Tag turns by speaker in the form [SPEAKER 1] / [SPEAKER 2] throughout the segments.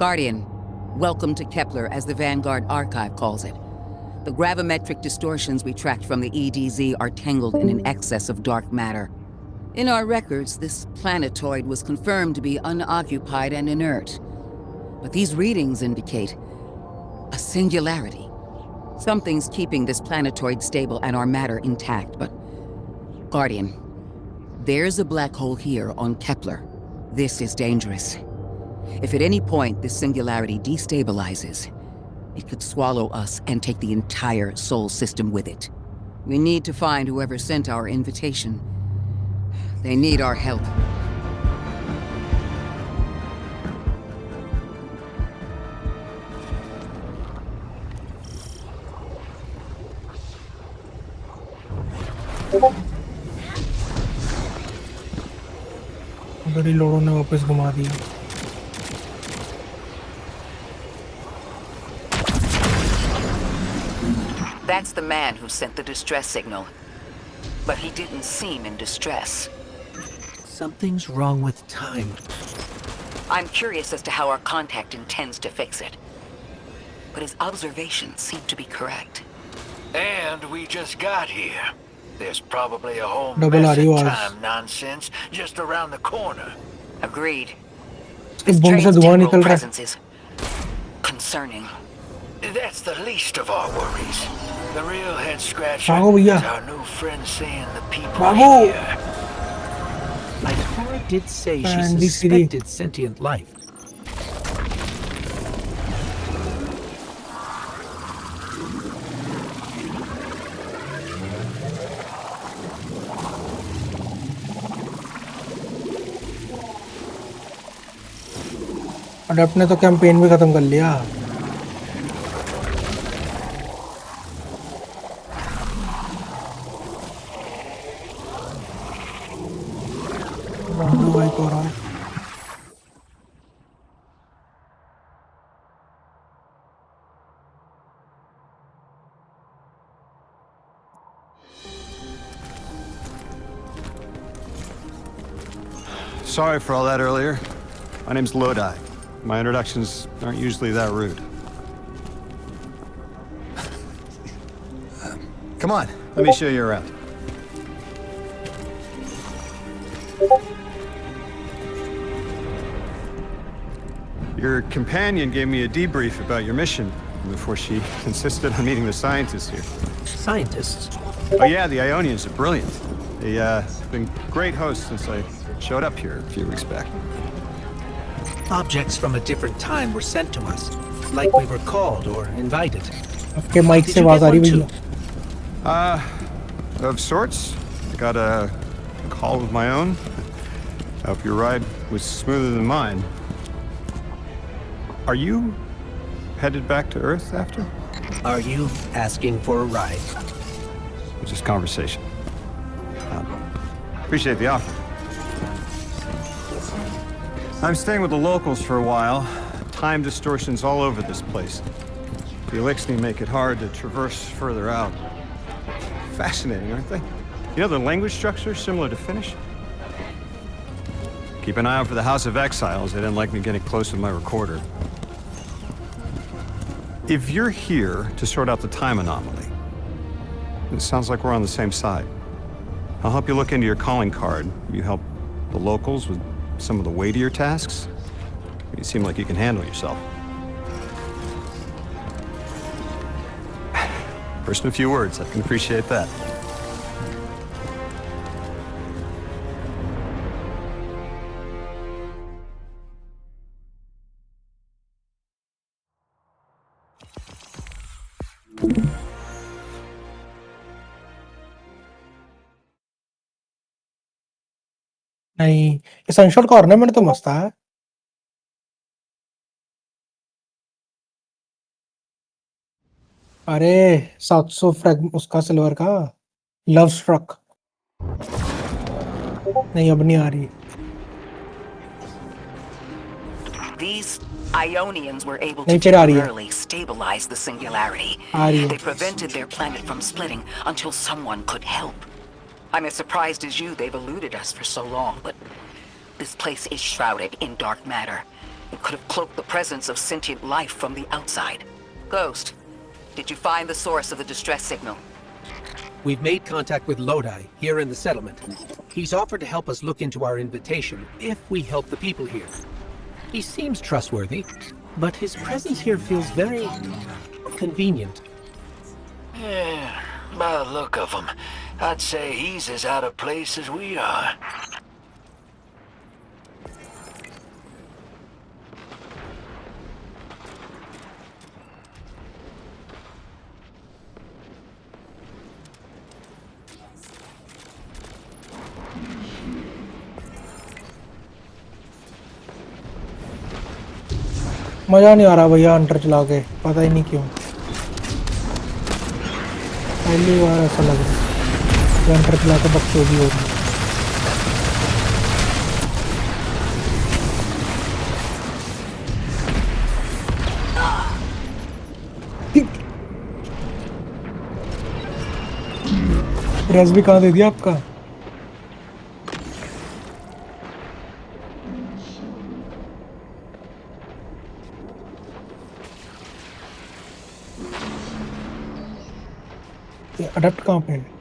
[SPEAKER 1] Guardian, welcome to Kepler, as the Vanguard Archive calls it. The gravimetric distortions we tracked from the EDZ are tangled in an excess of dark matter. In our records, this planetoid was confirmed to be unoccupied and inert. But these readings indicate a singularity. Something's keeping this planetoid stable and our matter intact, but... Guardian, there's a black hole here on Kepler. This is dangerous. If at any point this singularity destabilizes, it could swallow us and take the entire Sol system with it. We need to find whoever sent our invitation. They need our help.
[SPEAKER 2] उधर ही लोगों ने वापस घुमा दिया।
[SPEAKER 1] That's the man who sent the distress signal. But he didn't seem in distress.
[SPEAKER 3] Something's wrong with time.
[SPEAKER 1] I'm curious as to how our contact intends to fix it. But his observations seem to be correct.
[SPEAKER 4] And we just got here. There's probably a whole
[SPEAKER 2] Double
[SPEAKER 4] mess of
[SPEAKER 2] RURs.
[SPEAKER 4] time nonsense just around the corner.
[SPEAKER 1] Agreed.
[SPEAKER 2] एक
[SPEAKER 1] This
[SPEAKER 2] बम से
[SPEAKER 1] train's
[SPEAKER 2] धुआं
[SPEAKER 1] general
[SPEAKER 2] निकल रहा है।
[SPEAKER 1] presence is concerning.
[SPEAKER 4] That's the least of our worries. The real head scratcher
[SPEAKER 2] भागो भैया।
[SPEAKER 4] is our new friend seeing the people
[SPEAKER 2] भागो।
[SPEAKER 4] here.
[SPEAKER 3] Ikora did say she
[SPEAKER 2] Andy
[SPEAKER 3] suspected sentient life.
[SPEAKER 2] Adapt ने तो campaign भी खत्म कर लिया। भाई को रहा है।
[SPEAKER 5] Sorry for all that earlier. My name's Lodi. My introductions aren't usually that rude. Come on, let me show you around. Your companion gave me a debrief about your mission before she insisted on meeting the scientists here.
[SPEAKER 3] Scientists?
[SPEAKER 5] Oh yeah, the Ionians are brilliant. They've been great hosts since I showed up here a few weeks back.
[SPEAKER 3] Objects from a different time were sent to us, like we were called or invited.
[SPEAKER 2] आपके mic
[SPEAKER 3] Did
[SPEAKER 2] से
[SPEAKER 3] you
[SPEAKER 2] आवाज
[SPEAKER 3] get
[SPEAKER 2] आ रही
[SPEAKER 3] one
[SPEAKER 2] भैया।
[SPEAKER 3] too?
[SPEAKER 5] Of sorts. I got a call of my own. I hope your ride was smoother than mine. Are you headed back to Earth after?
[SPEAKER 3] Are you asking for a ride?
[SPEAKER 5] Just conversation. Appreciate the offer. I'm staying with the locals for a while. Time distortions all over this place. The Elixni make it hard to traverse further out. Fascinating, aren't they? You know, the language structure is similar to Finnish. Keep an eye out for the House of Exiles. They didn't like me getting close with my recorder. If you're here to sort out the time anomaly, it sounds like we're on the same side. I'll help you look into your calling card. You help the locals with some of the weightier tasks. You seem like you can handle yourself. First in a few words, I can appreciate that.
[SPEAKER 2] नहीं, ये सनशॉट का ornament तो मस्त है। अरे 700 frag उसका silver का love struck. नहीं अब नहीं आ रही।
[SPEAKER 1] These Ionians were able to
[SPEAKER 2] नहीं फिर आ रही है।
[SPEAKER 1] temporarily stabilize the singularity.
[SPEAKER 2] आ रही है।
[SPEAKER 1] They prevented their planet from splitting until someone could help. I'm as surprised as you they've eluded us for so long, but this place is shrouded in dark matter. It could have cloaked the presence of sentient life from the outside. Ghost, did you find the source of the distress signal?
[SPEAKER 3] We've made contact with Lodi, here in the settlement. He's offered to help us look into our invitation, if we help the people here. He seems trustworthy, but his presence here feels very convenient.
[SPEAKER 4] Yeah, by the look of him, I'd say he's as out of place as we are.
[SPEAKER 2] मजा नहीं आ रहा भैया अंटर चला के, पता ही नहीं क्यों। पहली बार ऐसा लग रहा है कि अंटर चला के बकचोदी हो रही। रेस भी कहाँ दे दिया आपका? अडप्ट कहाँ पे है?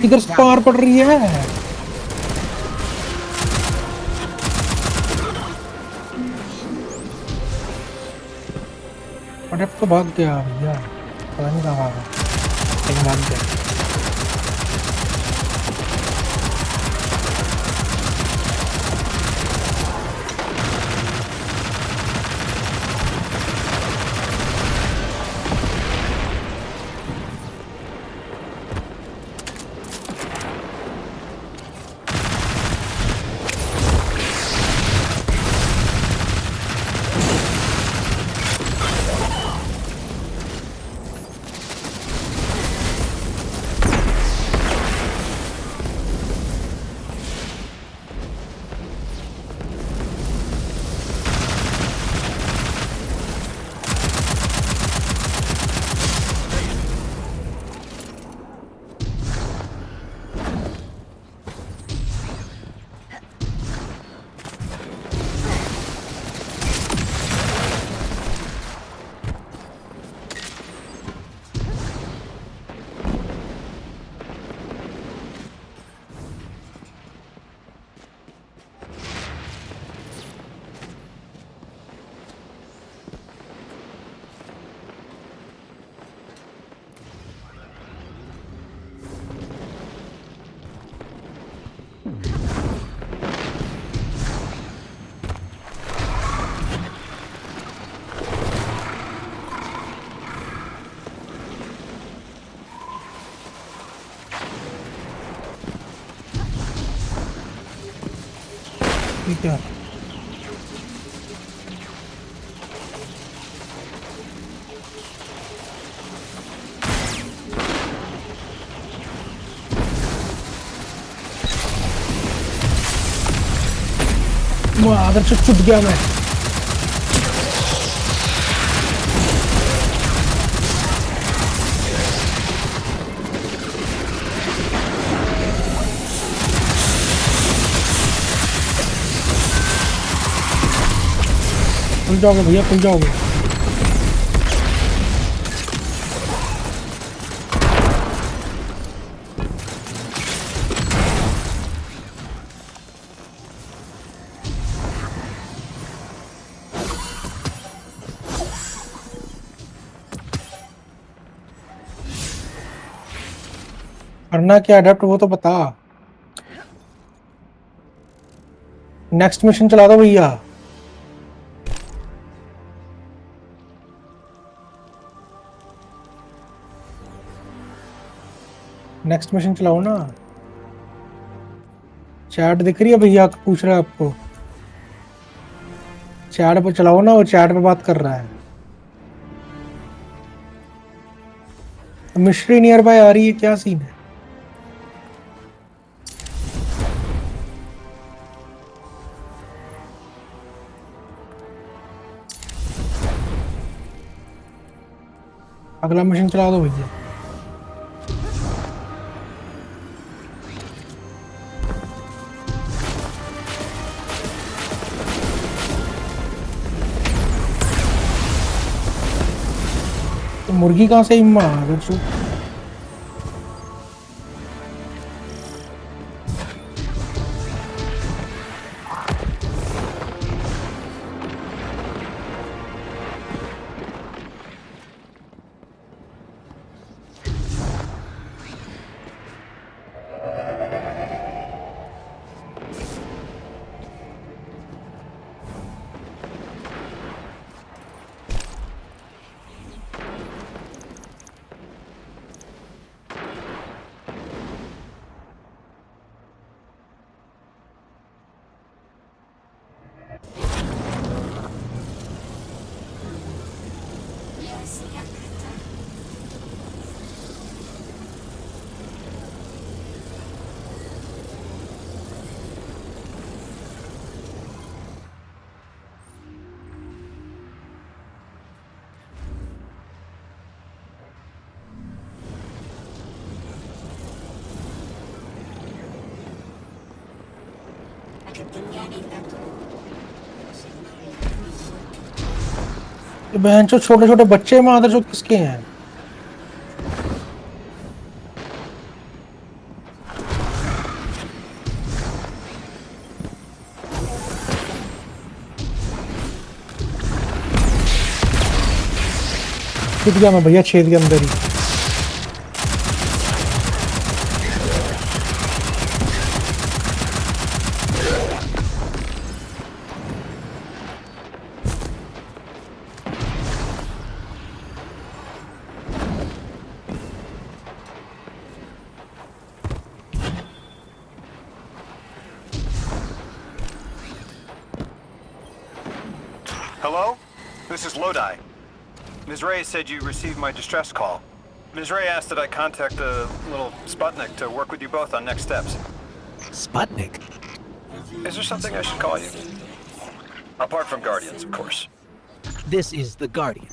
[SPEAKER 2] इधर स्पार पड़ रही है। अडप्ट तो भाग गया भैया, पता नहीं कहाँ भागा, लेकिन भाग गया। ठीक है, आदर से छुट गया मैं। खुल जाओगे भैया, खुल जाओगे। करना क्या अडेप्ट वो तो बता। नेक्स्ट मिशन चला दो भैया। नेक्स्ट मिशन चलाओ ना। चैट दिख रही है भैया, पूछ रहा है आपको। चैट पे चलाओ ना, वो चैट पे बात कर रहा है। मिस्ट्री नियर बाय आ रही है, क्या सीन है? अगला मिशन चला दो भैया। तो मुर्गी कहाँ से इम्मा अगर सु बहन चो छोटे छोटे बच्चे मादर जो किसके हैं? छेद गया मैं भैया, छेद के अंदर ही।
[SPEAKER 5] Hello? This is Lodi. Ms. Ray said you received my distress call. Ms. Ray asked that I contact the little Sputnik to work with you both on next steps.
[SPEAKER 3] Sputnik?
[SPEAKER 5] Is there something I should call you? Apart from Guardians, of course.
[SPEAKER 3] This is the Guardian.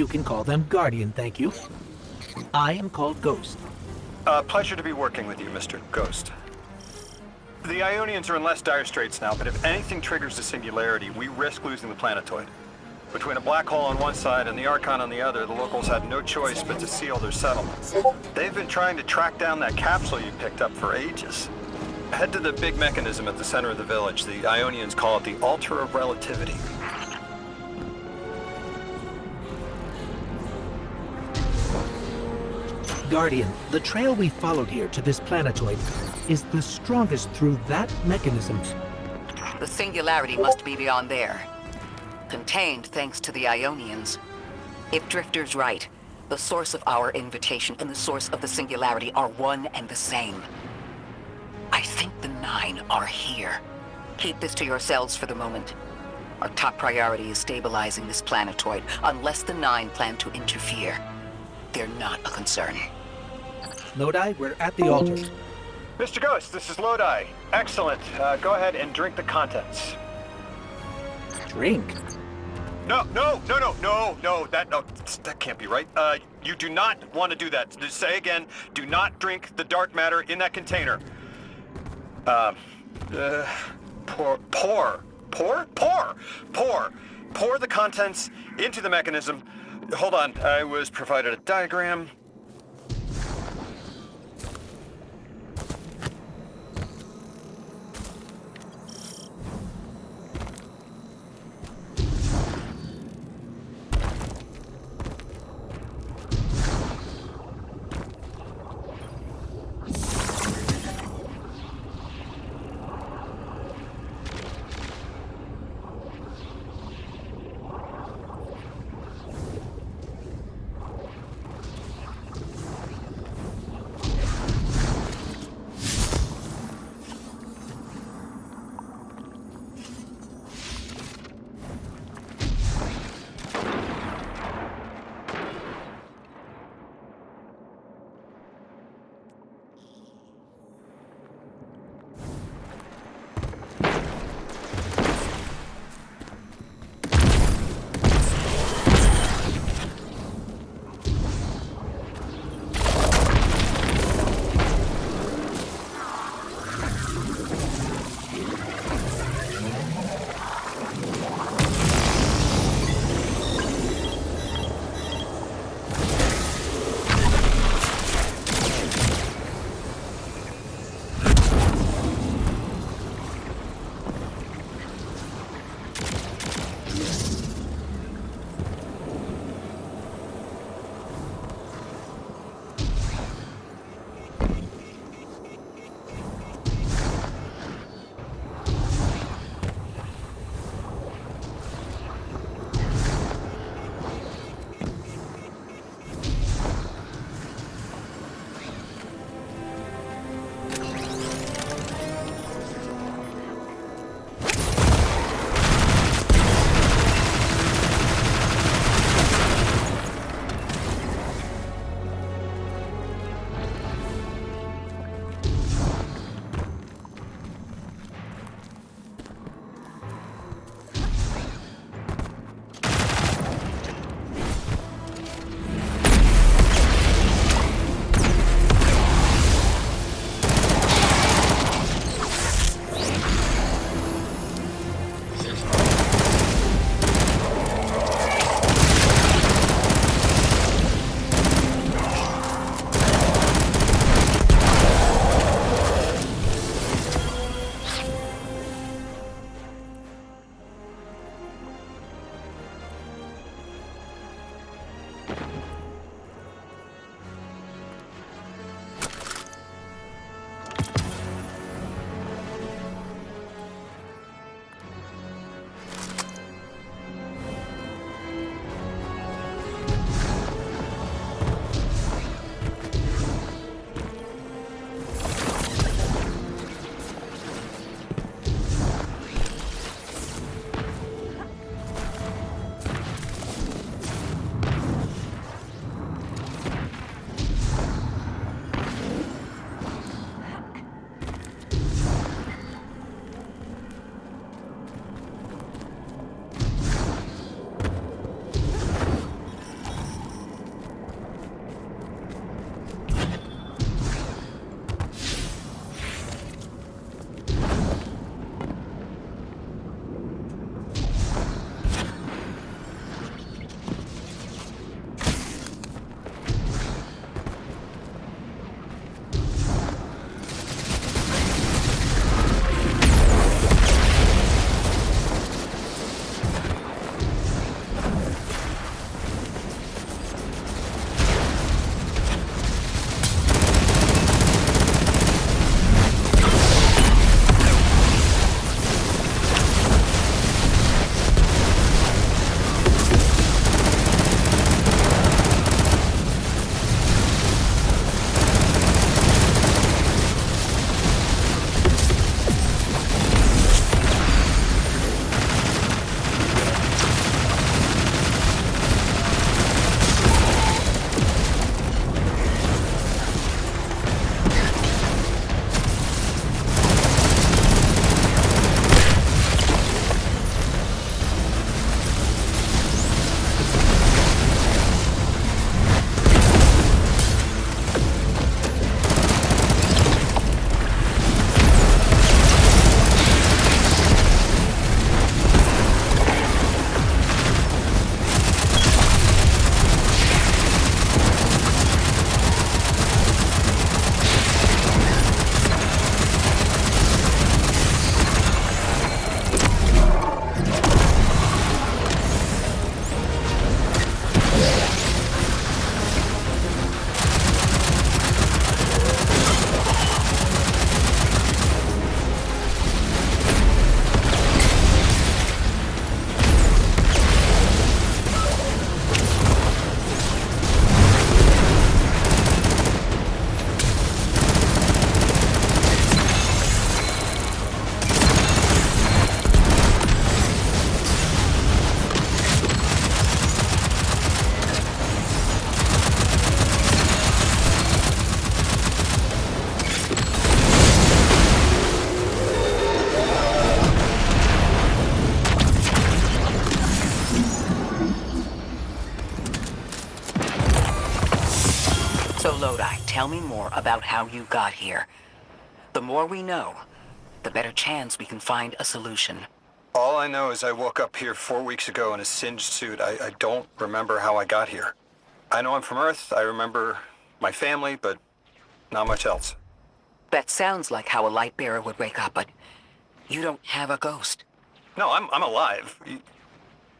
[SPEAKER 3] You can call them Guardian, thank you. I am called Ghost.
[SPEAKER 5] Pleasure to be working with you, Mr. Ghost. The Ionians are in less dire straits now, but if anything triggers the singularity, we risk losing the planetoid. Between a black hole on one side and the Archon on the other, the locals had no choice but to seal their settlements. They've been trying to track down that capsule you picked up for ages. Head to the big mechanism at the center of the village. The Ionians call it the Altar of Relativity.
[SPEAKER 3] Guardian, the trail we followed here to this planetoid is the strongest through that mechanism.
[SPEAKER 1] The singularity must be beyond there. Contained thanks to the Ionians. If Drifter's right, the source of our invitation and the source of the singularity are one and the same. I think the Nine are here. Keep this to yourselves for the moment. Our top priority is stabilizing this planetoid, unless the Nine plan to interfere. They're not a concern.
[SPEAKER 3] Lodi, we're at the altar.
[SPEAKER 5] Mr. Ghost, this is Lodi. Excellent. Go ahead and drink the contents.
[SPEAKER 3] Drink?
[SPEAKER 5] No, that can't be right. You do not want to do that. Just say again, do not drink the dark matter in that container. Pour the contents into the mechanism. Hold on, I was provided a diagram.
[SPEAKER 1] So Lodi, tell me more about how you got here. The more we know, the better chance we can find a solution.
[SPEAKER 5] All I know is I woke up here 4 weeks ago in a singed suit. I don't remember how I got here. I know I'm from Earth, I remember my family, but not much else.
[SPEAKER 1] That sounds like how a light bearer would wake up, but you don't have a ghost.
[SPEAKER 5] No, I'm alive.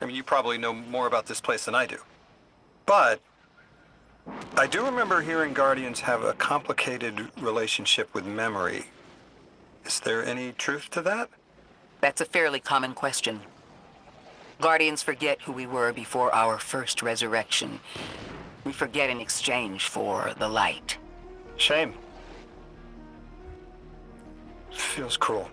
[SPEAKER 5] You probably know more about this place than I do. But I do remember hearing Guardians have a complicated relationship with memory. Is there any truth to that?
[SPEAKER 1] That's a fairly common question. Guardians forget who we were before our first resurrection. We forget in exchange for the light.
[SPEAKER 5] Shame. Feels cruel.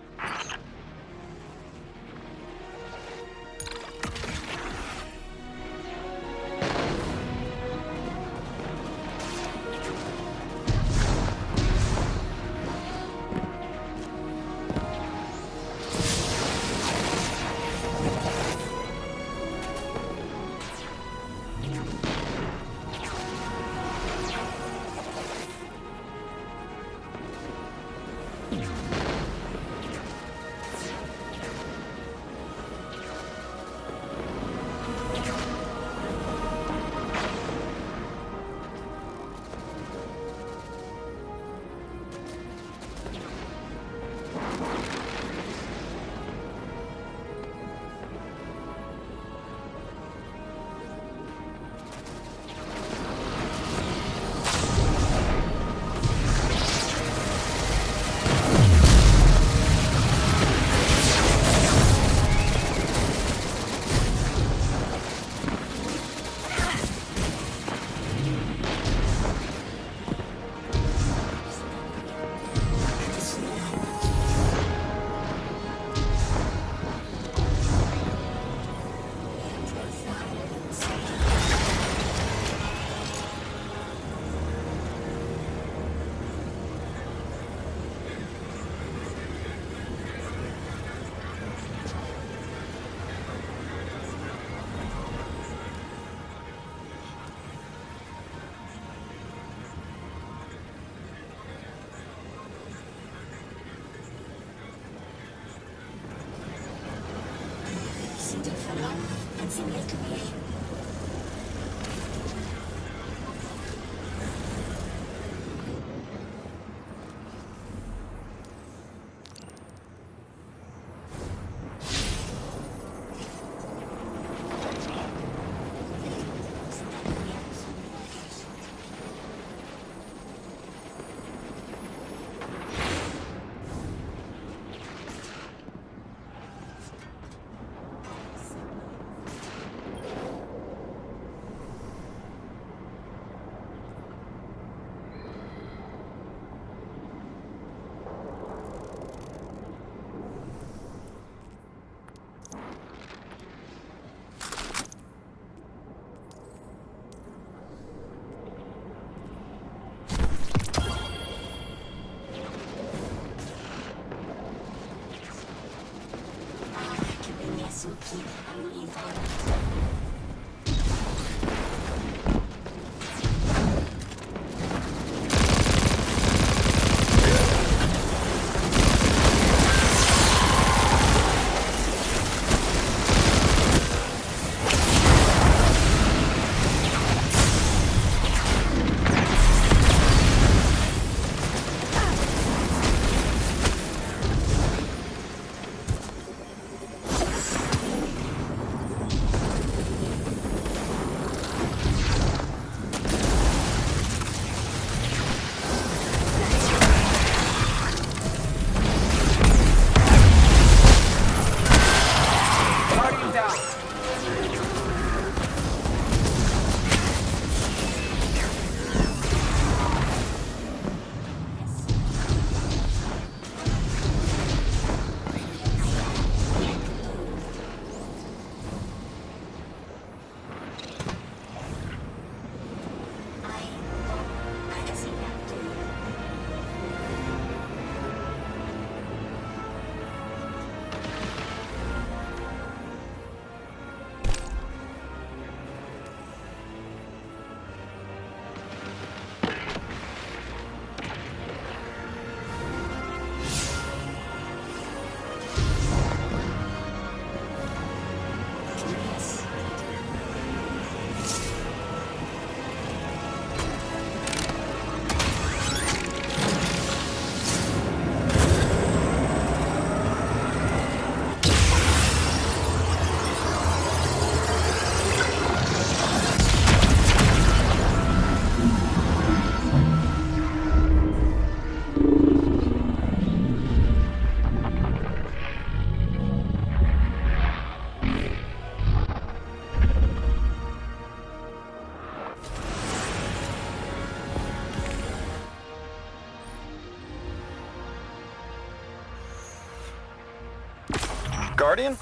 [SPEAKER 5] Guardian,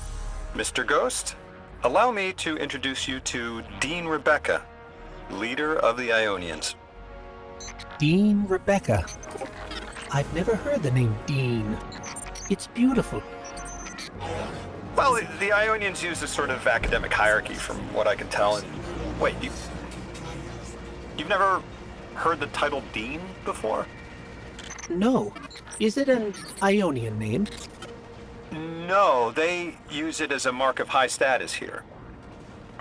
[SPEAKER 5] Mr. Ghost, allow me to introduce you to Dean Rebecca, leader of the Ionians.
[SPEAKER 3] Dean Rebecca. I've never heard the name Dean. It's beautiful.
[SPEAKER 5] Well, the Ionians use a sort of academic hierarchy from what I can tell. And wait, you've never heard the title Dean before?
[SPEAKER 3] No. Is it an Ionian name?
[SPEAKER 5] No, they use it as a mark of high status here.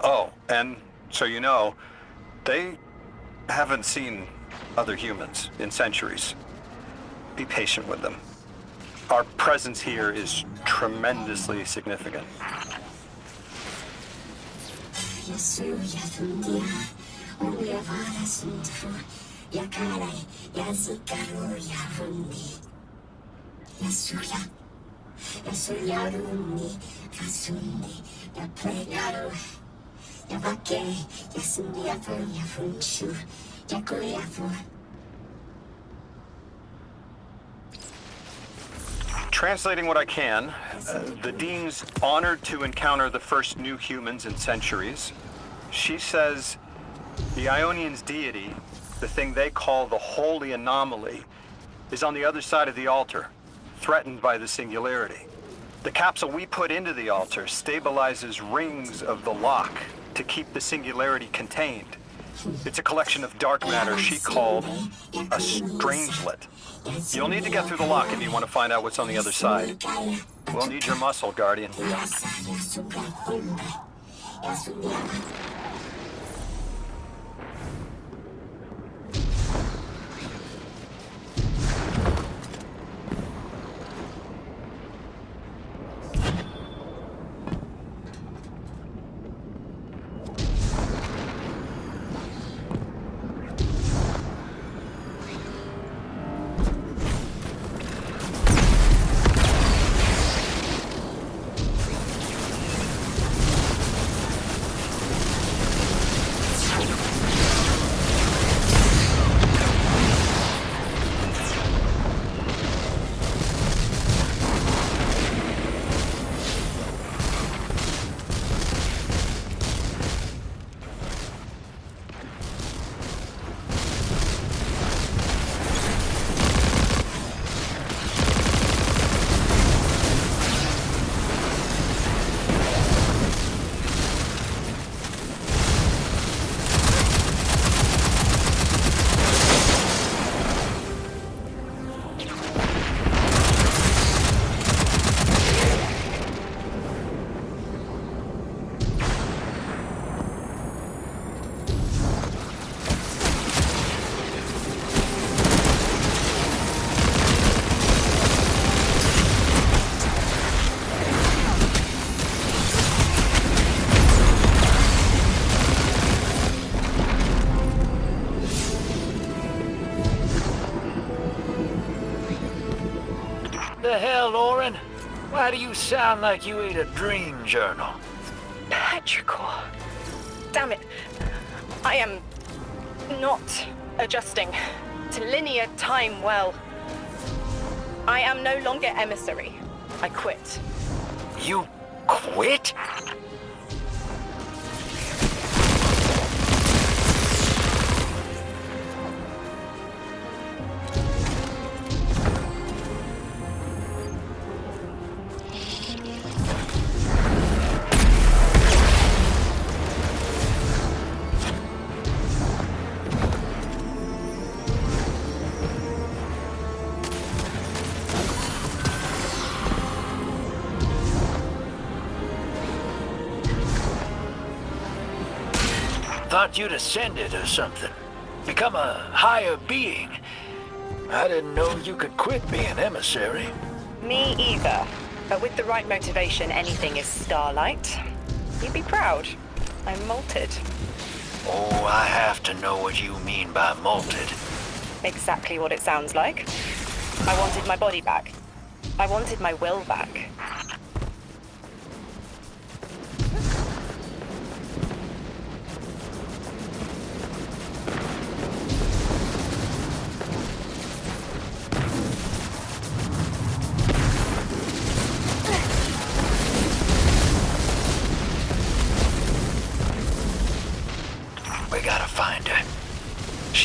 [SPEAKER 5] Oh, and so you know, they haven't seen other humans in centuries. Be patient with them. Our presence here is tremendously significant. Translating what I can, the Dean's honored to encounter the first new humans in centuries. She says the Ionians' deity, the thing they call the Holy Anomaly, is on the other side of the altar, threatened by the Singularity. The capsule we put into the altar stabilizes rings of the lock to keep the Singularity contained. It's a collection of dark matter she called a strangelet. You'll need to get through the lock if you want to find out what's on the other side. We'll need your muscle, Guardian.
[SPEAKER 4] The hell, Lauren? Why do you sound like you ate a dream journal?
[SPEAKER 6] Petrichor. Damn it. I am not adjusting to linear time well. I am no longer emissary. I quit.
[SPEAKER 4] You quit? Thought you'd ascended or something. Become a higher being. I didn't know you could quit being emissary.
[SPEAKER 6] Me either. But with the right motivation, anything is starlight. You'd be proud. I'm molted.
[SPEAKER 4] Oh, I have to know what you mean by molted.
[SPEAKER 6] Exactly what it sounds like. I wanted my body back. I wanted my will back.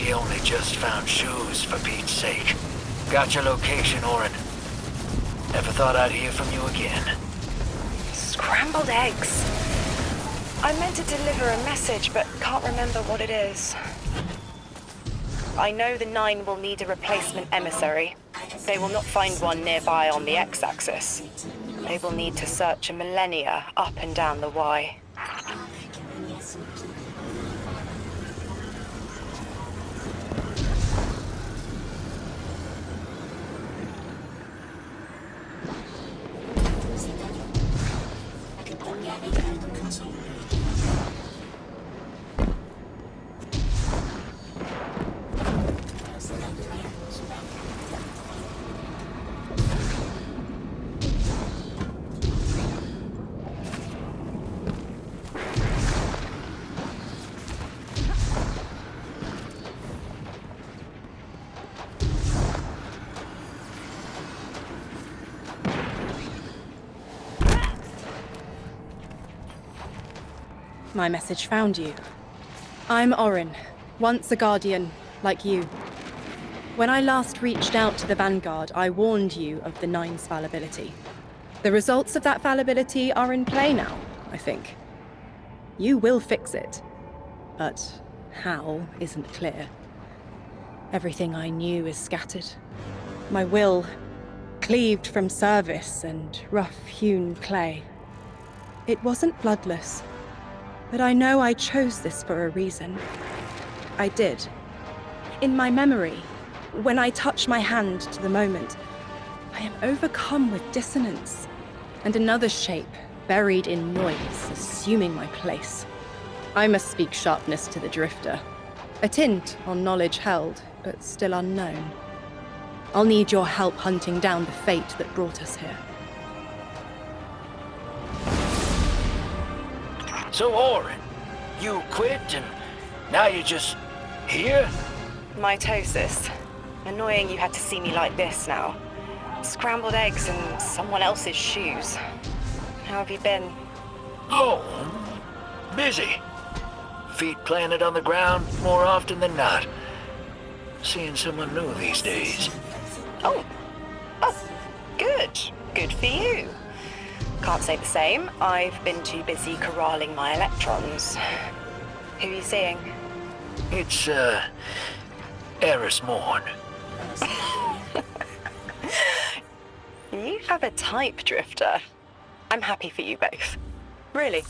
[SPEAKER 4] We only just found shoes, for Pete's sake. Got your location, Orin. Never thought I'd hear from you again.
[SPEAKER 6] Scrambled eggs. I meant to deliver a message, but can't remember what it is. I know the Nine will need a replacement emissary. They will not find one nearby on the X-axis. They will need to search a millennia up and down the Y.
[SPEAKER 7] My message found you. I'm Orin, once a Guardian, like you. When I last reached out to the Vanguard, I warned you of the Nine's fallibility. The results of that fallibility are in play now, I think. You will fix it, but how isn't clear. Everything I knew is scattered. My will, cleaved from service and rough-hewn clay. It wasn't bloodless. But I know I chose this for a reason. I did. In my memory, when I touch my hand to the moment, I am overcome with dissonance, and another shape, buried in noise, assuming my place. I must speak sharpness to the Drifter. A tint on knowledge held, but still unknown. I'll need your help hunting down the fate that brought us here.
[SPEAKER 4] So, Orin, you quit and now you're just here?
[SPEAKER 6] Mitosis. Annoying you had to see me like this now. Scrambled eggs and someone else's shoes. How have you been?
[SPEAKER 4] Oh, busy. Feet planted on the ground more often than not. Seeing someone new these days.
[SPEAKER 6] Oh, good. Good for you. Can't say the same. I've been too busy corralling my electrons. Who are you seeing?
[SPEAKER 4] It's, Eris Morn.
[SPEAKER 6] You have a type, Drifter. I'm happy for you both. Really.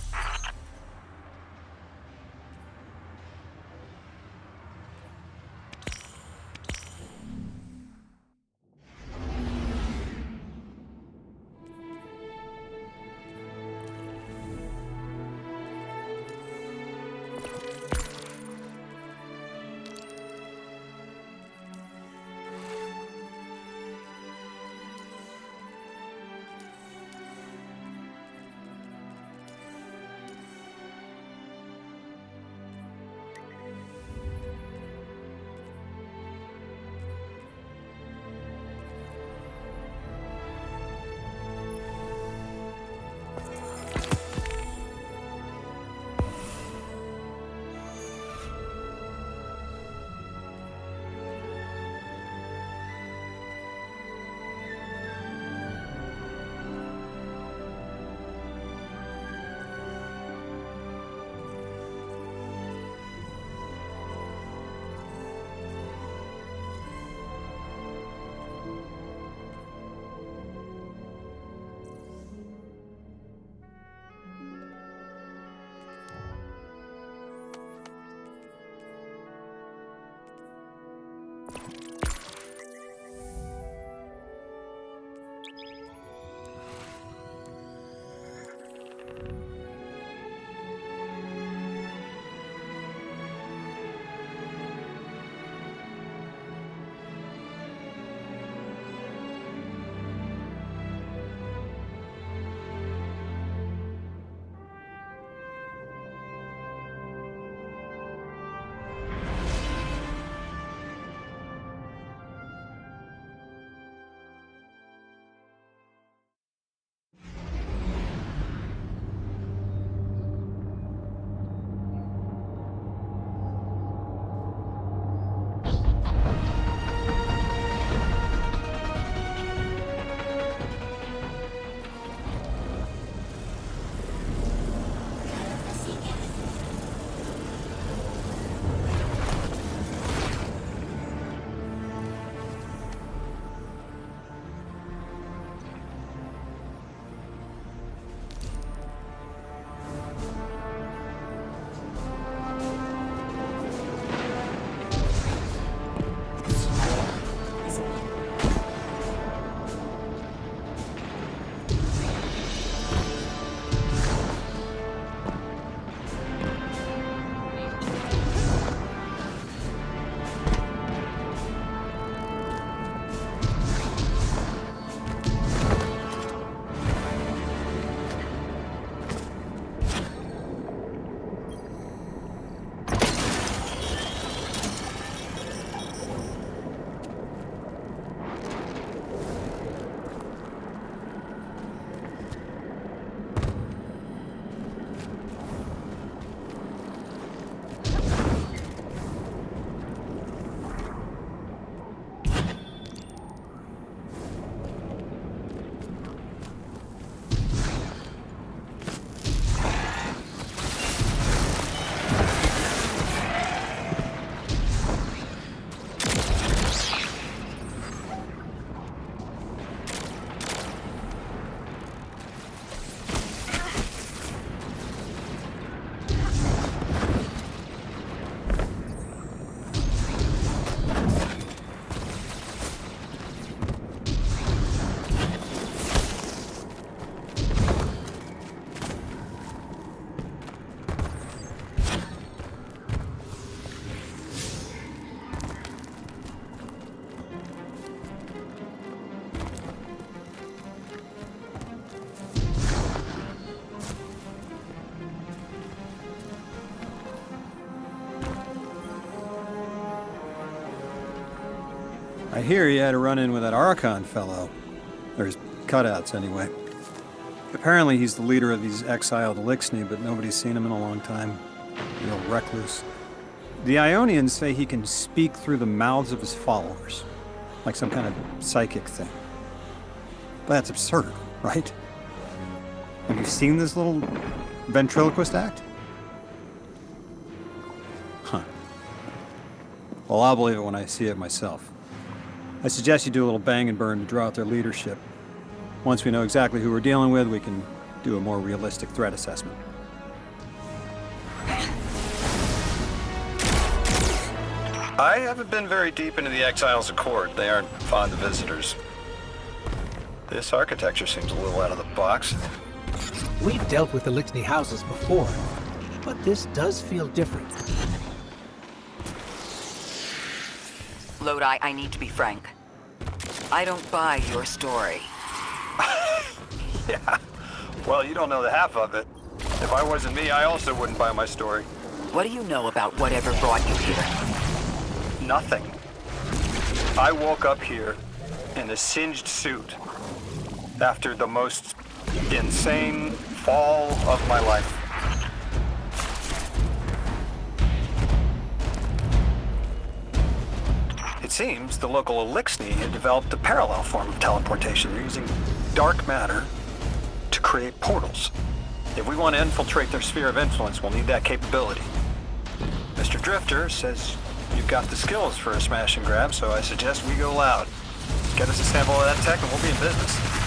[SPEAKER 5] I hear you had a run-in with that Archon fellow. Or his cutouts, anyway. Apparently he's the leader of these exiled Elixni, but nobody's seen him in a long time. Real recluse. The Ionians say he can speak through the mouths of his followers. Like some kind of psychic thing. But that's absurd, right? Have you seen this little ventriloquist act? Huh. Well, I'll believe it when I see it myself. I suggest you do a little bang and burn to draw out their leadership. Once we know exactly who we're dealing with, we can do a more realistic threat assessment. I haven't been very deep into the Exiles' Accord. They aren't fond of visitors. This architecture seems a little out of the box.
[SPEAKER 3] We've dealt with Elixni houses before, but this does feel different.
[SPEAKER 1] Lodi, I need to be frank. I don't buy your story.
[SPEAKER 5] Yeah. Well, you don't know the half of it. If I wasn't me, I also wouldn't buy my story.
[SPEAKER 1] What do you know about whatever brought you here?
[SPEAKER 5] Nothing. I woke up here in a singed suit after the most insane fall of my life. It seems the local Elixni had developed a parallel form of teleportation. They're using dark matter to create portals. If we want to infiltrate their sphere of influence, we'll need that capability. Mr. Drifter says you've got the skills for a smash and grab, so I suggest we go loud. Get us a sample of that tech and we'll be in business.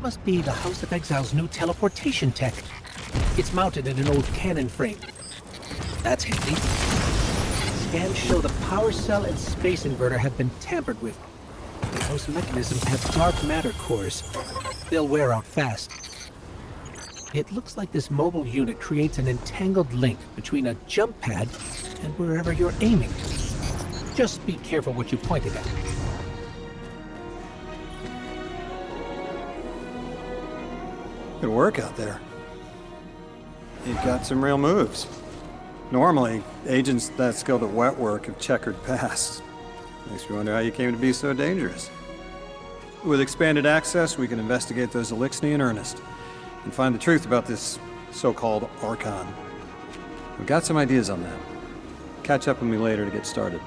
[SPEAKER 3] must be the House of Exile's new teleportation tech. It's mounted in an old cannon frame. That's handy. Scans show the power cell and space inverter have been tampered with. Those mechanisms have dark matter cores. They'll wear out fast. It looks like this mobile unit creates an entangled link between a jump pad and wherever you're aiming. Just be careful what you pointed at.
[SPEAKER 5] Good work out there. You've got some real moves. Normally, agents that skilled at wet work have checkered past. Makes me wonder how you came to be so dangerous. With expanded access, we can investigate those Elixni in earnest and find the truth about this so-called Archon. We've got some ideas on that. Catch up with me later to get started.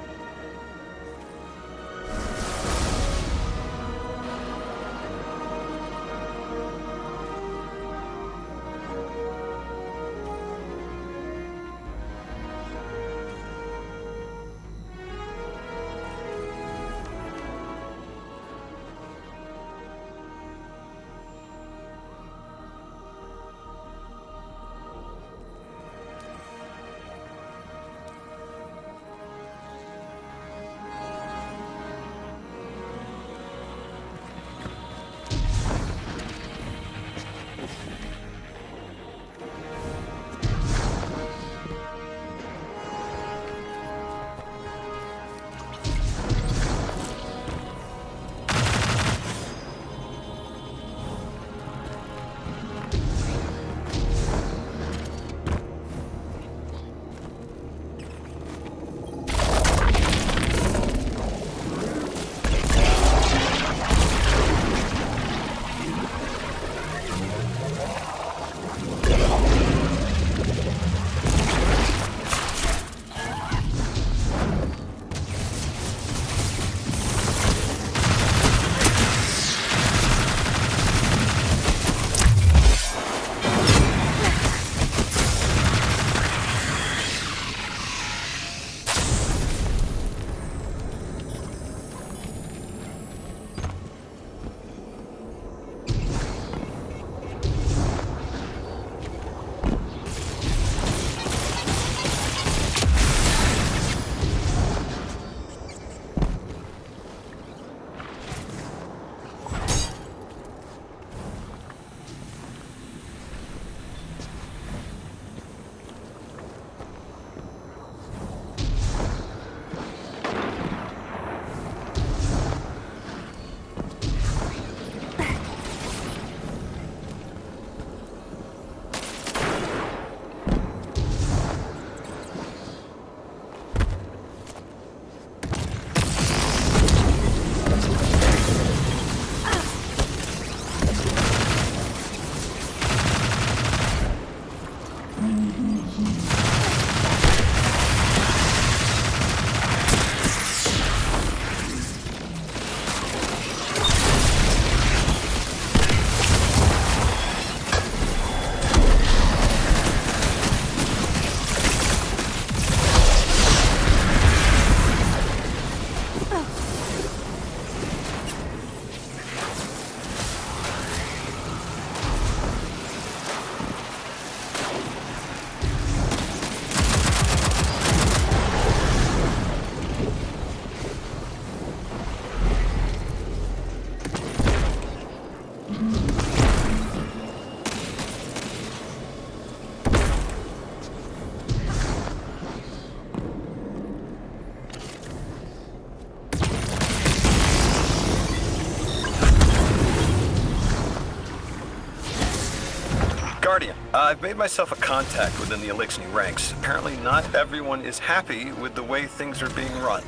[SPEAKER 8] Guardian, I've made myself a contact within the Elixni ranks. Apparently not everyone is happy with the way things are being run.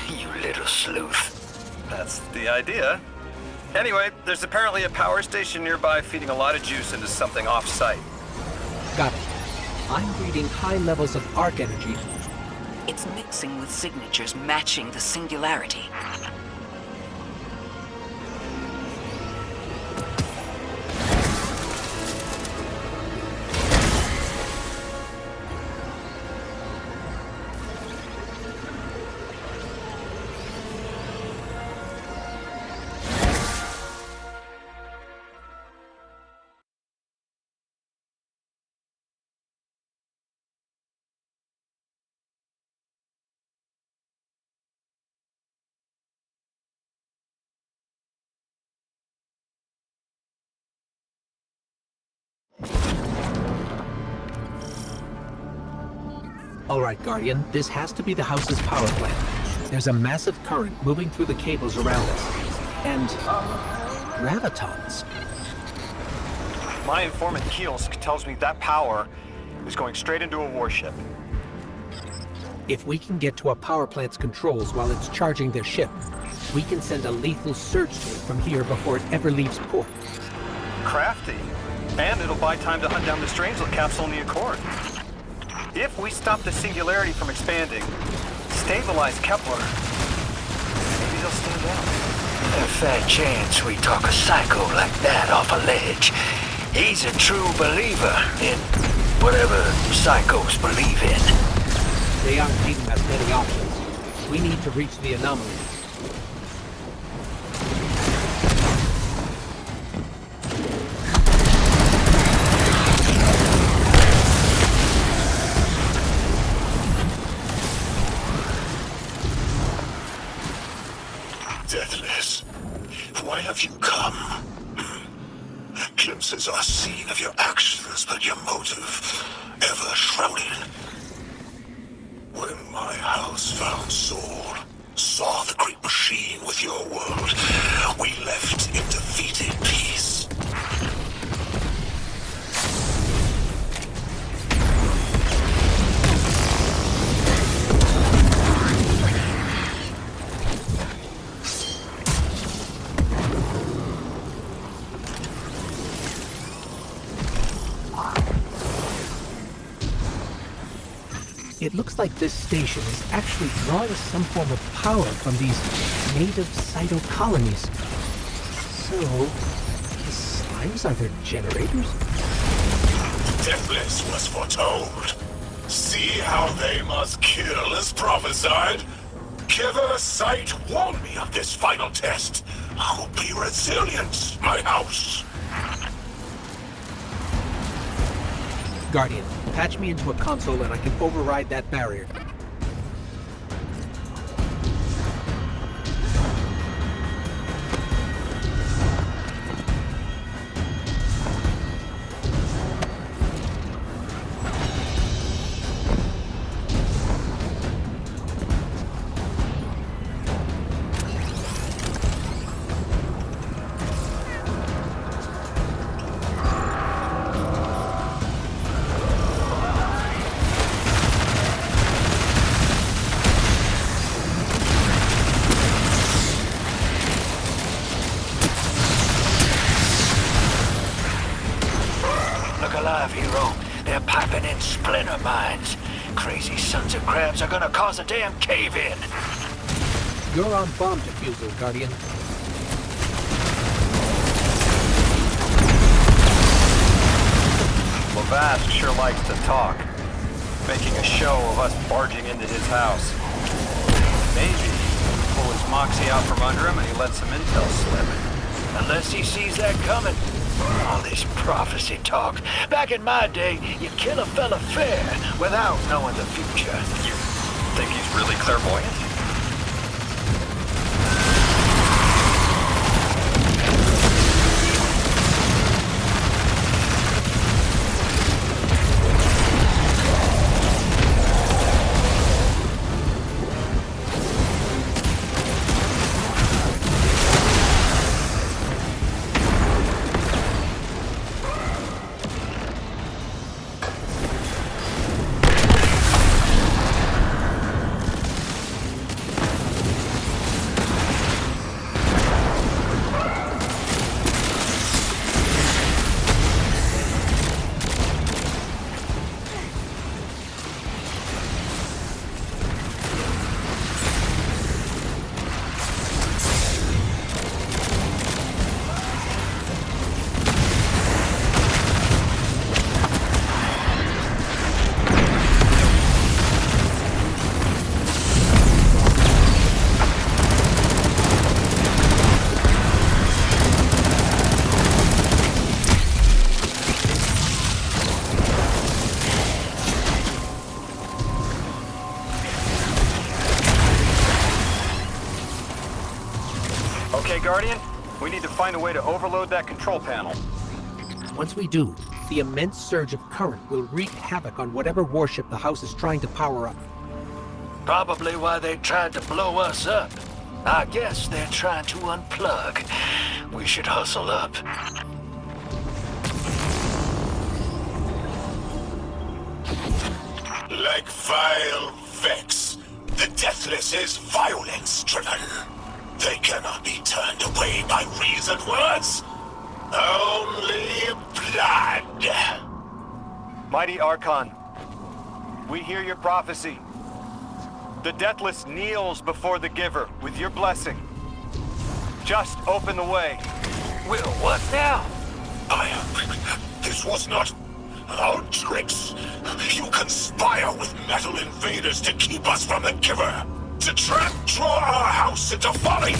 [SPEAKER 4] You little sleuth.
[SPEAKER 8] That's the idea. Anyway, there's apparently a power station nearby feeding a lot of juice into something off-site.
[SPEAKER 3] Got it. I'm reading high levels of arc energy.
[SPEAKER 1] It's mixing with signatures matching the singularity.
[SPEAKER 3] All right, Guardian, this has to be the house's power plant. There's a massive current moving through the cables around us. And gravitons.
[SPEAKER 8] My informant Kiosk tells me that power is going straight into a warship.
[SPEAKER 3] If we can get to a power plant's controls while it's charging their ship, we can send a lethal surge to it from here before it ever leaves port.
[SPEAKER 8] Crafty. And it'll buy time to hunt down the Strangelet capsule in the Accord. If we stop the singularity from expanding, stabilize Kepler, maybe they'll stand down.
[SPEAKER 4] A fair chance we talk a psycho like that off a ledge. He's a true believer in whatever psychos believe in.
[SPEAKER 3] They aren't giving us many options. We need to reach the anomaly.
[SPEAKER 9] Deathless, why have you come? Glimpses are seen of your actions, but your motive ever shrouded. When my house found Saul, saw the great machine with your world, we left in defeated peace.
[SPEAKER 3] It looks like this station is actually drawing some form of power from these native cytocolonies. So, the slimes are their generators?
[SPEAKER 9] Deathless was foretold. See how they must kill as prophesied? Kiver Sight warned me of this final test. I'll be resilient, my house.
[SPEAKER 3] Guardian, patch me into a console and I can override that barrier.
[SPEAKER 4] Crazy sons of crabs are gonna cause a damn cave-in.
[SPEAKER 3] You're on bomb defusal, Guardian.
[SPEAKER 8] Levast sure likes to talk, making a show of us barging into his house. Maybe pull his moxie out from under him and he lets some intel slip.
[SPEAKER 4] Unless he sees that coming. All this prophecy talk. Back in my day, you kill a fella fair without knowing the future.
[SPEAKER 8] You think he's really clairvoyant? Okay, Guardian, we need to find a way to overload that control panel.
[SPEAKER 3] Once we do, The immense surge of current will wreak havoc on whatever warship the house is trying to power up.
[SPEAKER 4] Probably why they tried to blow us up. I guess they're trying to unplug. We should hustle up. Like vile Vex, the Deathless is violence-driven. They cannot be turned away by reasoned words. Only blood.
[SPEAKER 8] Mighty Archon, we hear your prophecy. The Deathless kneels before the Giver with your blessing. Just open the way.
[SPEAKER 4] Will what now? This was not our tricks. You conspire with metal invaders to keep us from the Giver. To draw our house into folly.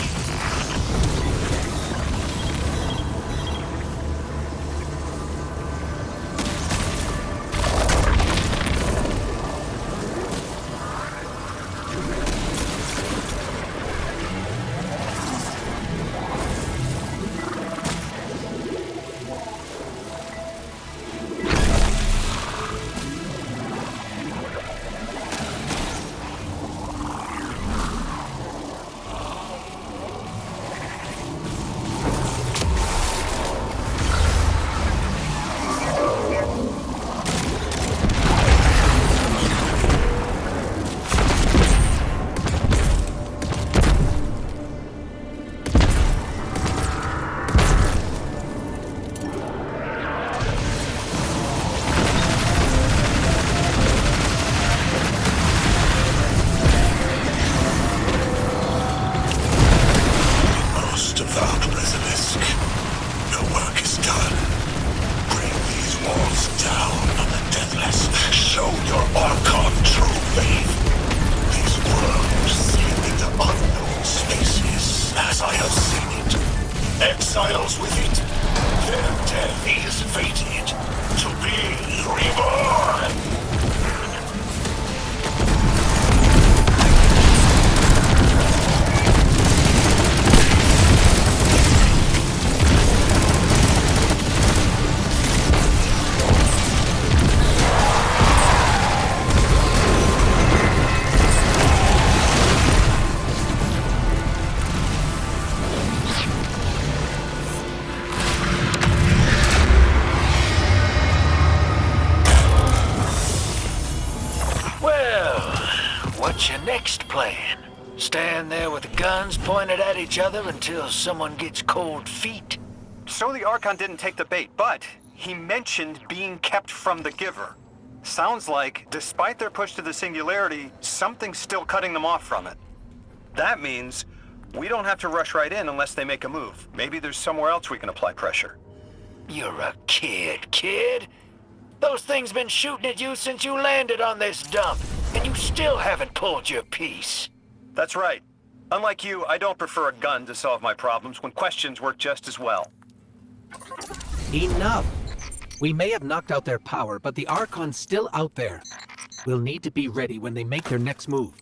[SPEAKER 4] Exiles with it. Their death is fated to be reborn. What's your next plan? Stand there with guns pointed at each other until someone gets cold feet?
[SPEAKER 8] So the Archon didn't take the bait, but he mentioned being kept from the Giver. Sounds like, despite their push to the Singularity, something's still cutting them off from it. That means we don't have to rush right in unless they make a move. Maybe there's somewhere else we can apply pressure.
[SPEAKER 4] You're a kid. Those things been shooting at you since you landed on this dump, and you still haven't pulled your piece.
[SPEAKER 8] That's right. Unlike you, I don't prefer a gun to solve my problems when questions work just as well.
[SPEAKER 3] Enough! We may have knocked out their power, but the Archon's still out there. We'll need to be ready when they make their next move.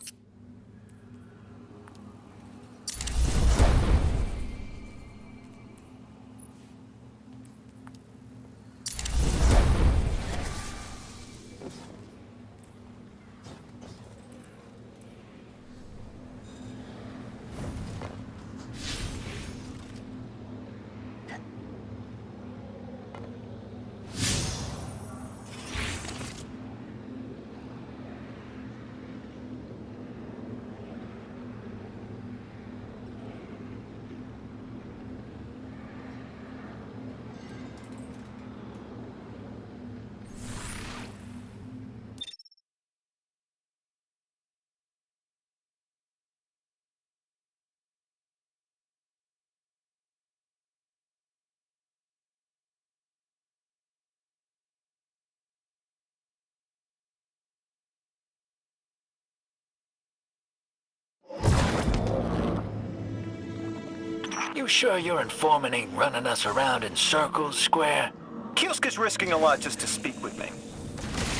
[SPEAKER 4] You sure your informant ain't running us around in circles, Square?
[SPEAKER 8] Kiosk is risking a lot just to speak with me.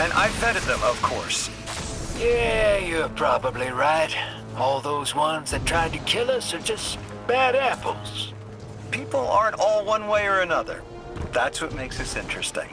[SPEAKER 8] And I vetted them, of course.
[SPEAKER 4] Yeah, you're probably right. All those ones that tried to kill us are just bad apples.
[SPEAKER 8] People aren't all one way or another. That's what makes this interesting.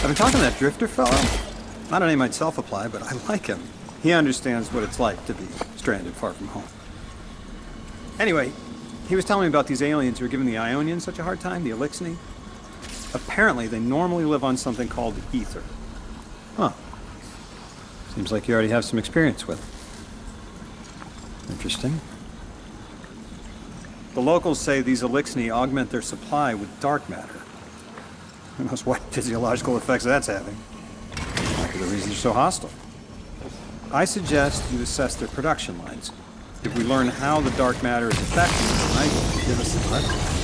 [SPEAKER 5] I've been talking to that drifter fellow. Not a name I'd self-apply, but I like him. He understands what it's like to be stranded far from home. Anyway, he was telling me about these aliens who are giving the Ionians such a hard time, the Elixni. Apparently, they normally live on something called ether. Huh. Seems like you already have some experience with it. Interesting. The locals say these Elixni augment their supply with dark matter. Who knows what physiological effects that's having. Might be the reason they're so hostile. I suggest you assess their production lines. If we learn how the dark matter is affecting them, it might give us a clue.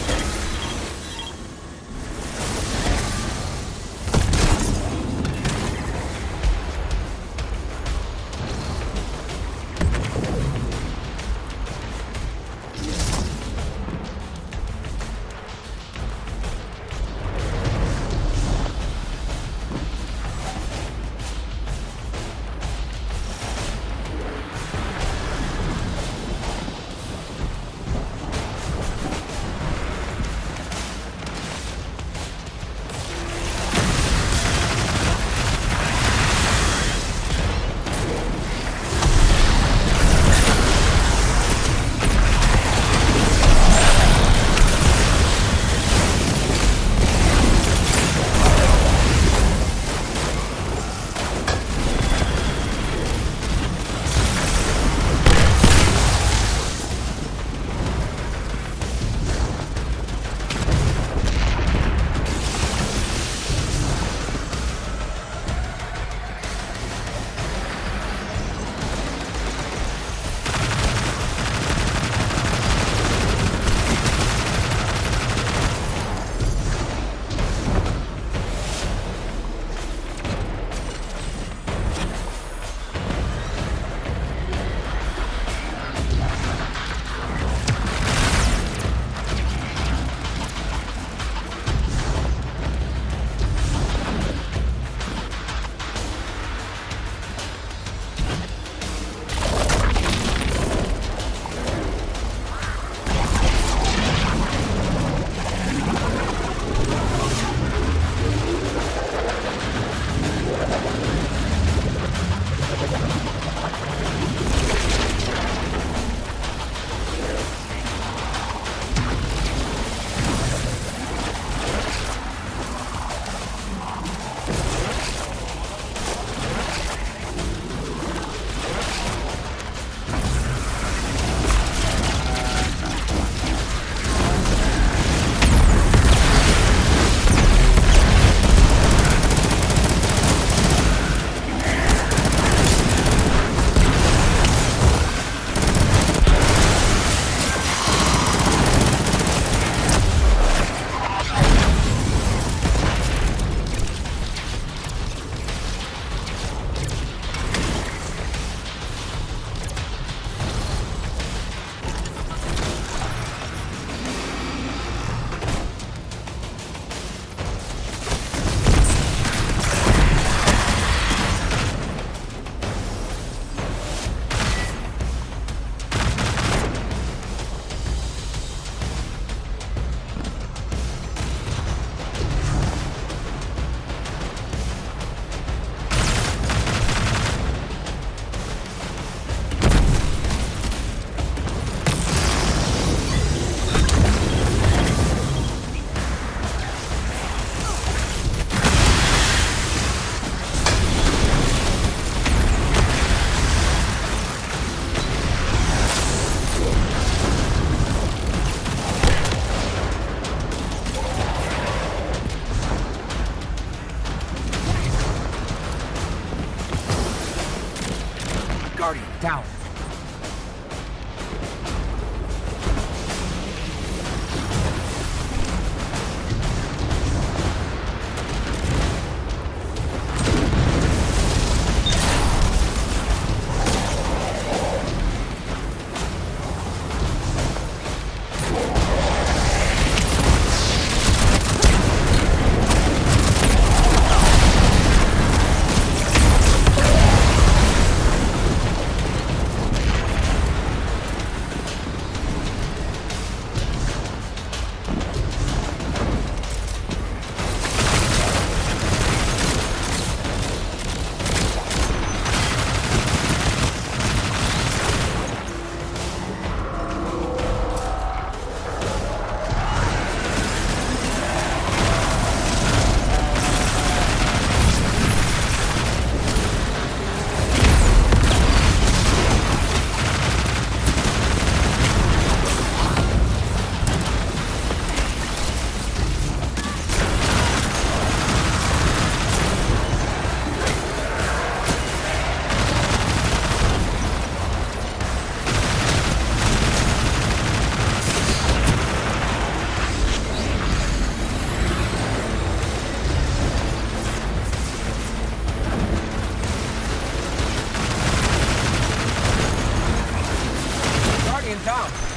[SPEAKER 3] down.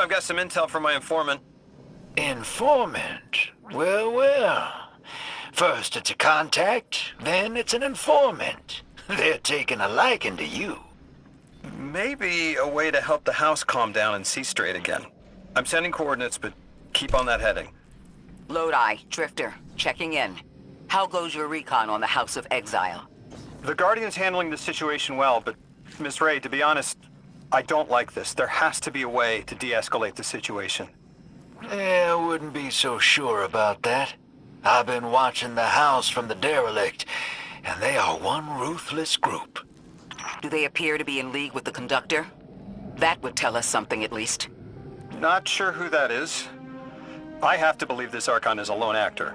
[SPEAKER 8] I've got some intel from my informant.
[SPEAKER 10] Informant? Well, well. First it's a contact, then it's an informant. They're taking a liking to you.
[SPEAKER 8] Maybe a way to help the house calm down and see straight again. I'm sending coordinates, but keep on that heading.
[SPEAKER 1] Lodi, Drifter, checking in. How goes your recon on the House of Exile?
[SPEAKER 8] The Guardian's handling the situation well, but Miss Ray, to be honest, I don't like this. There has to be a way to de-escalate the situation.
[SPEAKER 10] I wouldn't be so sure about that. I've been watching the house from the derelict, and they are one ruthless group.
[SPEAKER 1] Do they appear to be in league with the Conductor? That would tell us something at least.
[SPEAKER 8] Not sure who that is. I have to believe this Archon is a lone actor.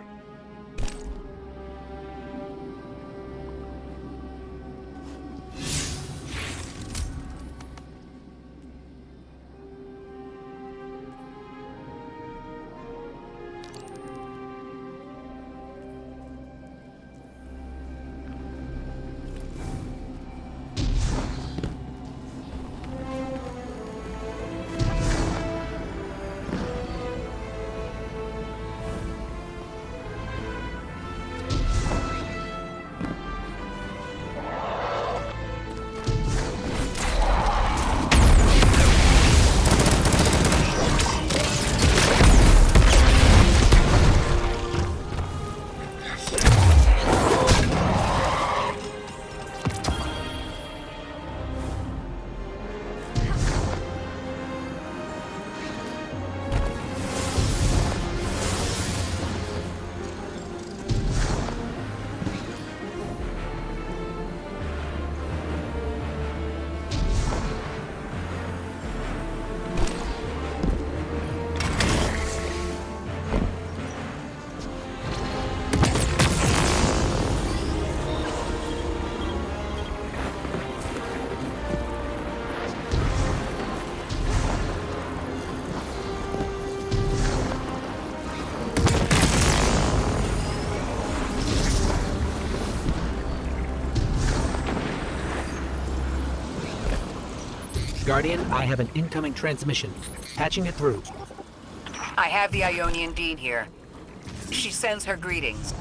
[SPEAKER 3] Guardian, I have an incoming transmission. Patching it through.
[SPEAKER 1] I have the Ionian Dean here. She sends her greetings.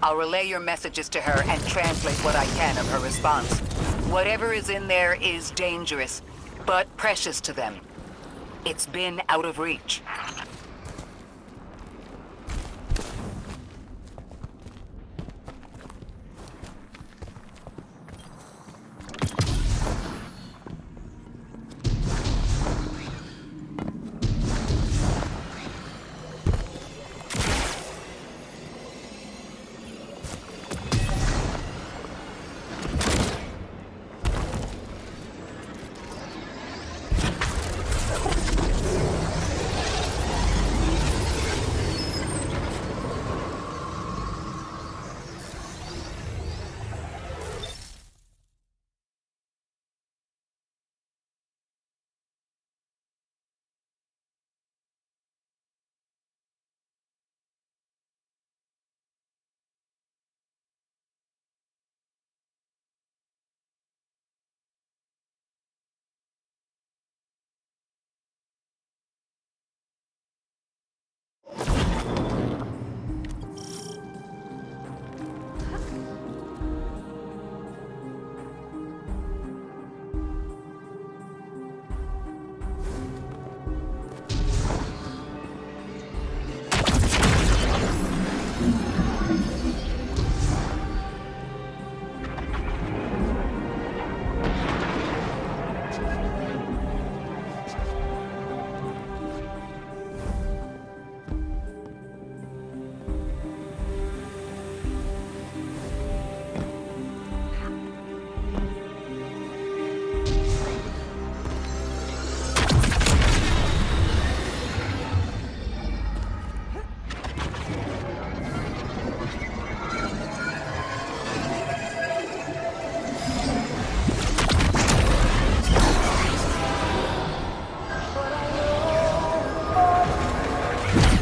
[SPEAKER 1] I'll relay your messages to her and translate what I can of her response. Whatever is in there is dangerous, but precious to them. It's been out of reach.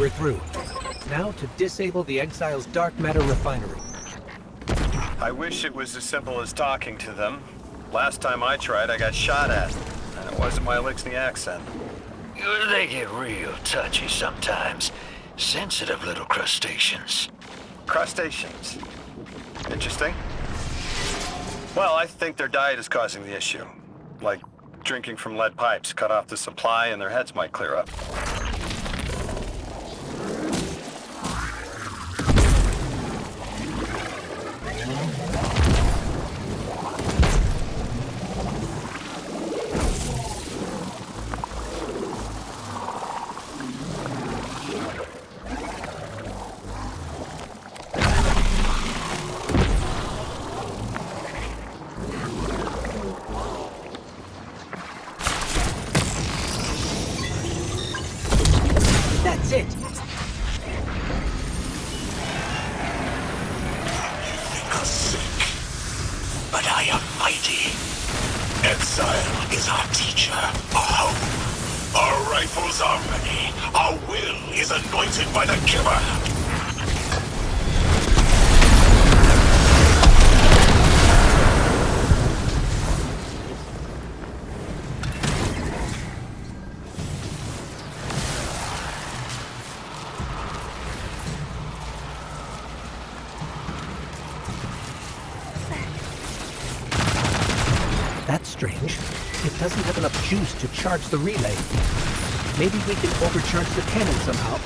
[SPEAKER 3] we're through. Now to disable the Exile's dark matter refinery.
[SPEAKER 8] I wish it was as simple as talking to them. Last time I tried, I got shot at. And it wasn't my Elixir accent.
[SPEAKER 10] They get real touchy sometimes. Sensitive little crustaceans.
[SPEAKER 8] Crustaceans. Interesting. Well, I think their diet is causing the issue. Like drinking from lead pipes, cut off the supply and their heads might clear up.
[SPEAKER 3] That's it.
[SPEAKER 9] Make us sick, but I am mighty. Exile is our teacher, our hope. Our rifles are ready. Our will is anointed by the Giver.
[SPEAKER 3] That's strange. It doesn't have enough juice to charge the relay. Maybe we can overcharge the cannon somehow.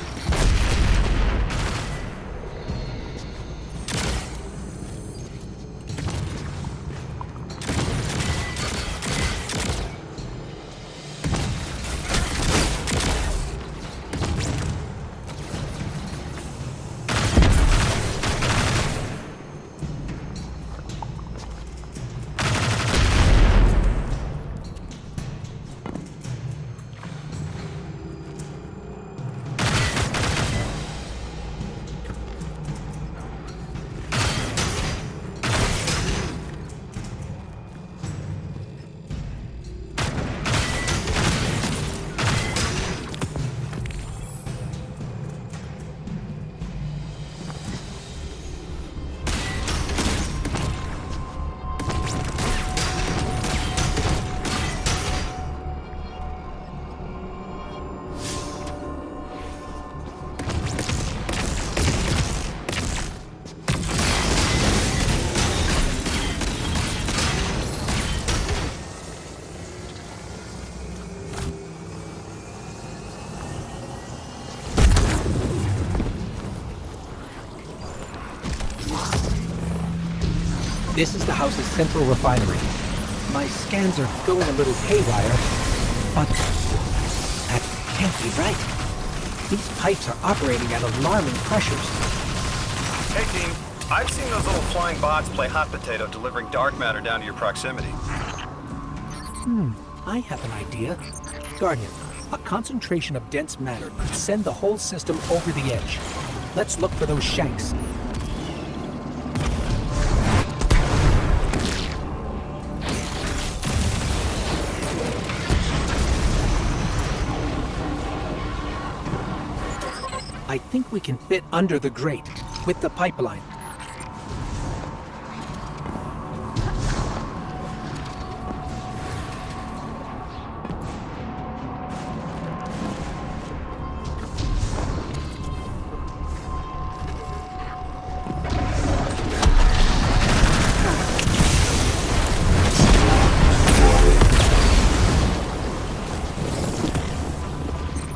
[SPEAKER 3] This is the house's central refinery. My scans are going a little haywire, but that can't be right. These pipes are operating at alarming pressures.
[SPEAKER 8] Hey team, I've seen those little flying bots play hot potato delivering dark matter down to your proximity.
[SPEAKER 3] I have an idea. Guardian, a concentration of dense matter could send the whole system over the edge. Let's look for those shanks. I think we can fit under the grate, with the pipeline.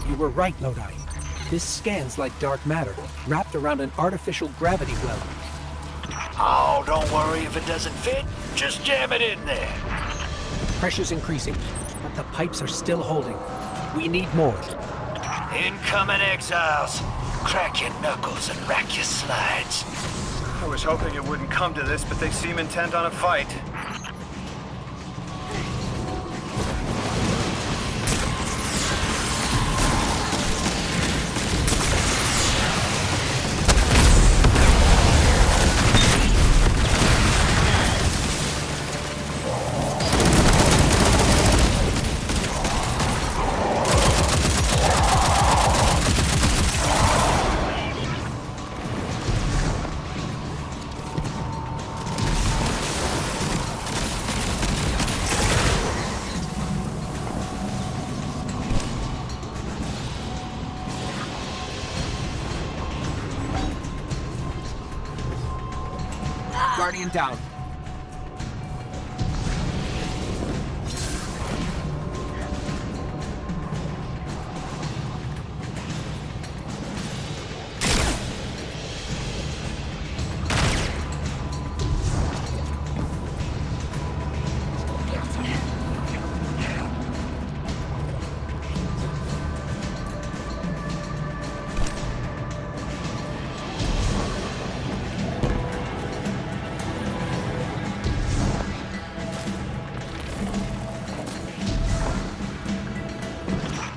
[SPEAKER 3] You were right, Lodi. This scans like dark matter, wrapped around an artificial gravity well.
[SPEAKER 10] Oh, don't worry if it doesn't fit. Just jam it in there.
[SPEAKER 3] Pressure's increasing, but the pipes are still holding. We need more.
[SPEAKER 10] Incoming exiles. Crack your knuckles and rack your slides.
[SPEAKER 8] I was hoping it wouldn't come to this, but they seem intent on a fight.
[SPEAKER 3] Guardian down.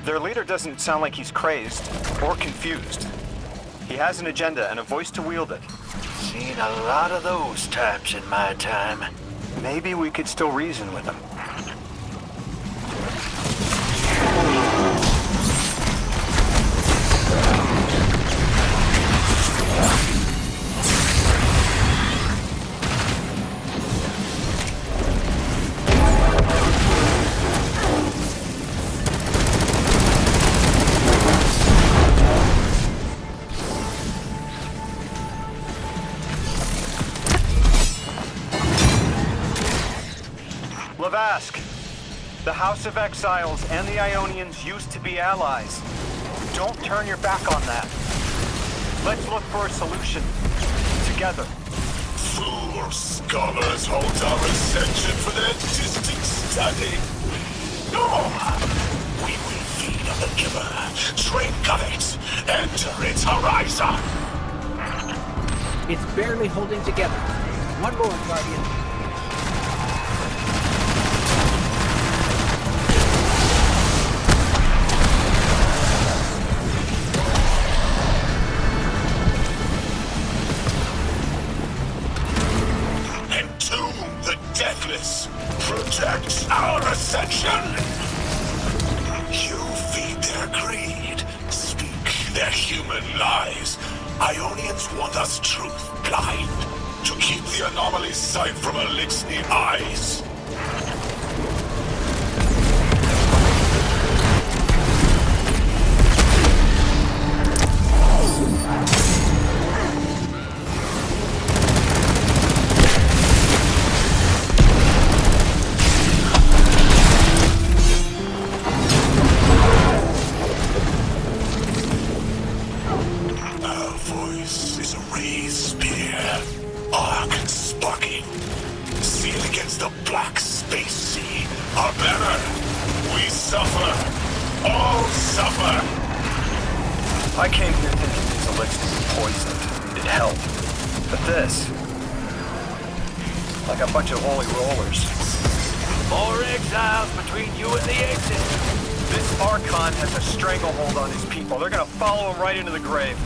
[SPEAKER 8] Their leader doesn't sound like he's crazed or confused. He has an agenda and a voice to wield it.
[SPEAKER 10] Seen a lot of those types in my time.
[SPEAKER 8] Maybe we could still reason with him. The House of Exiles and the Ionians used to be allies. Don't turn your back on that. Let's look for a solution. Together.
[SPEAKER 9] Fool scholars hold our ascension for their distant study. No! We will feed on the giver, drink of it, enter its horizon.
[SPEAKER 3] It's barely holding together. One more, Guardian.
[SPEAKER 9] Protect our ascension! You feed their greed, speak their human lies. Ionians want us truth blind, to keep the anomaly's sight from Elixir eyes.
[SPEAKER 8] I came here thinking these elixirs were poisoned, needed help. But this... like a bunch of holy rollers.
[SPEAKER 10] More exiles between you and the exit.
[SPEAKER 8] This Archon has a stranglehold on his people. They're gonna follow him right into the grave.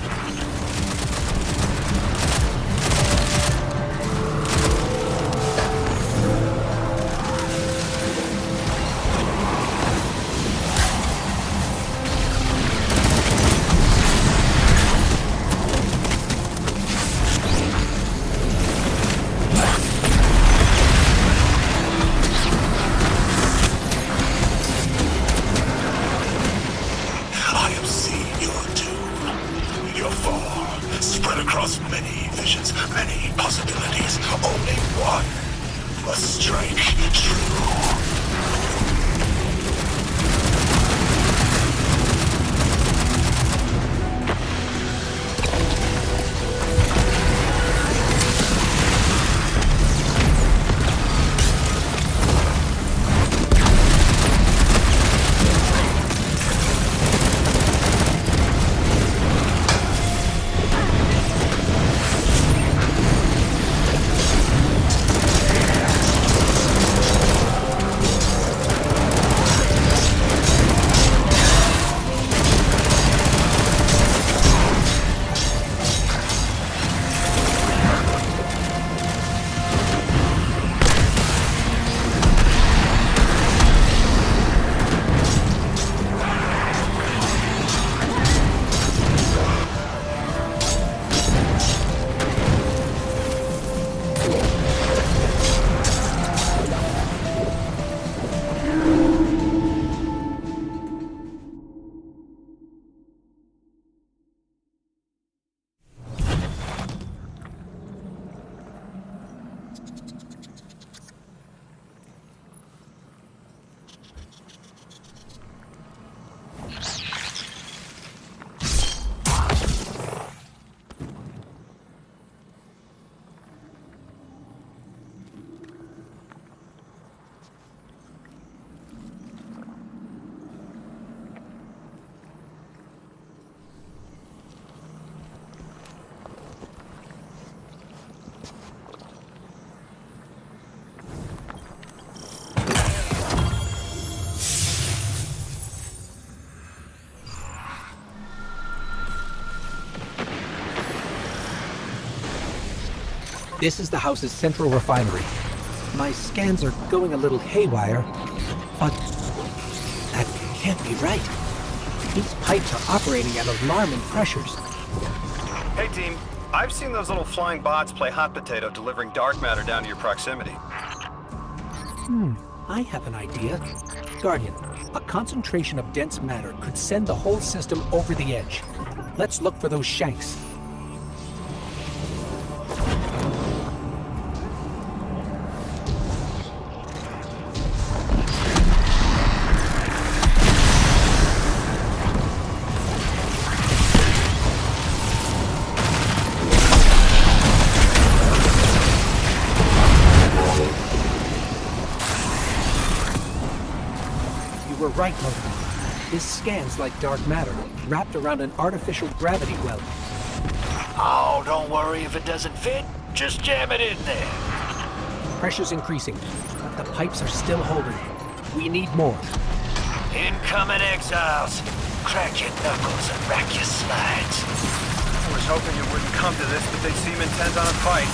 [SPEAKER 3] This is the house's central refinery. My scans are going a little haywire, but that can't be right. These pipes are operating at alarming pressures.
[SPEAKER 8] Hey team, I've seen those little flying bots play hot potato delivering dark matter down to your proximity.
[SPEAKER 3] I have an idea. Guardian, a concentration of dense matter could send the whole system over the edge. Let's look for those shanks. You were right, Logan. This scans like dark matter, wrapped around an artificial gravity well.
[SPEAKER 10] Oh, don't worry if it doesn't fit. Just jam it in there.
[SPEAKER 3] Pressure's increasing, but the pipes are still holding. We need more.
[SPEAKER 10] Incoming exiles. Crack your knuckles and rack your slides.
[SPEAKER 8] I was hoping it wouldn't come to this, but they seem intent on a fight.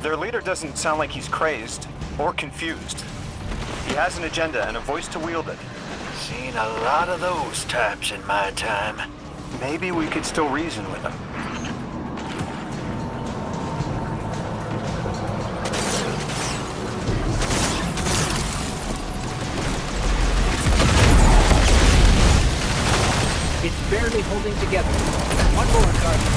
[SPEAKER 8] Their leader doesn't sound like he's crazed or confused. He has an agenda and a voice to wield it.
[SPEAKER 10] Seen a lot of those types in my time.
[SPEAKER 8] Maybe we could still reason with him.
[SPEAKER 3] It's barely holding together. One more, Guardian.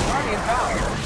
[SPEAKER 3] Guardian power.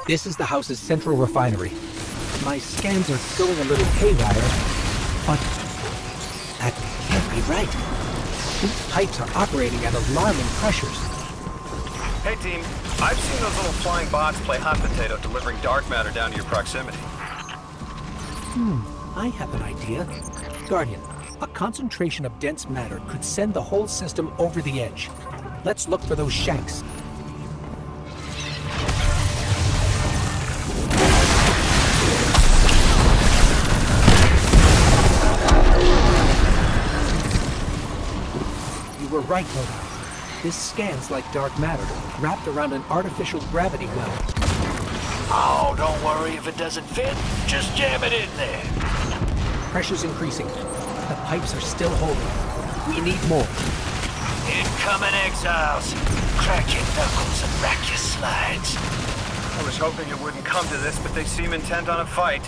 [SPEAKER 3] This is the house's central refinery. My scans are going a little haywire, but that can't be right. These pipes are operating at alarming pressures.
[SPEAKER 8] Hey team, I've seen those little flying bots play hot potato delivering dark matter down to your proximity.
[SPEAKER 3] I have an idea. Guardian, a concentration of dense matter could send the whole system over the edge. Let's look for those shanks. You were right, Logan. This scans like dark matter, wrapped around an artificial gravity well.
[SPEAKER 10] Oh, don't worry if it doesn't fit. Just jam it in there.
[SPEAKER 3] Pressure's increasing. The pipes are still holding. We need more.
[SPEAKER 10] Incoming exiles. Crack your knuckles and rack your slides.
[SPEAKER 8] I was hoping it wouldn't come to this, but they seem intent on a fight.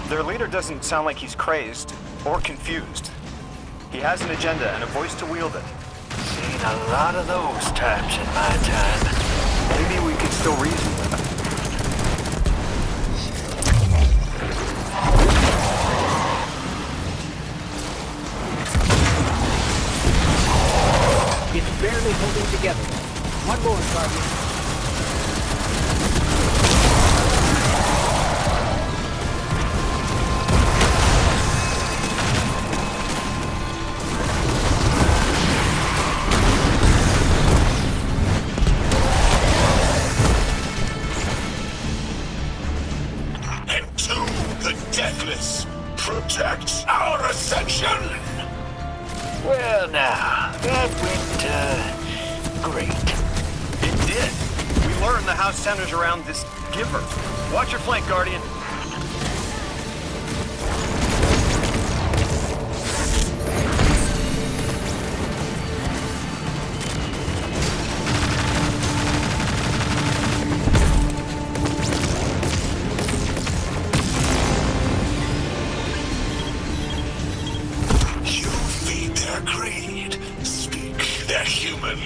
[SPEAKER 8] Their leader doesn't sound like he's crazed or confused. He has an agenda and a voice to wield it.
[SPEAKER 10] Seen a lot of those types in my time.
[SPEAKER 8] Maybe we could still reason with him.
[SPEAKER 3] It's barely holding together. One more, Guardian.
[SPEAKER 10] Well now, that went, great.
[SPEAKER 8] It did. We learned the house centers around this giver. Watch your flank, Guardian.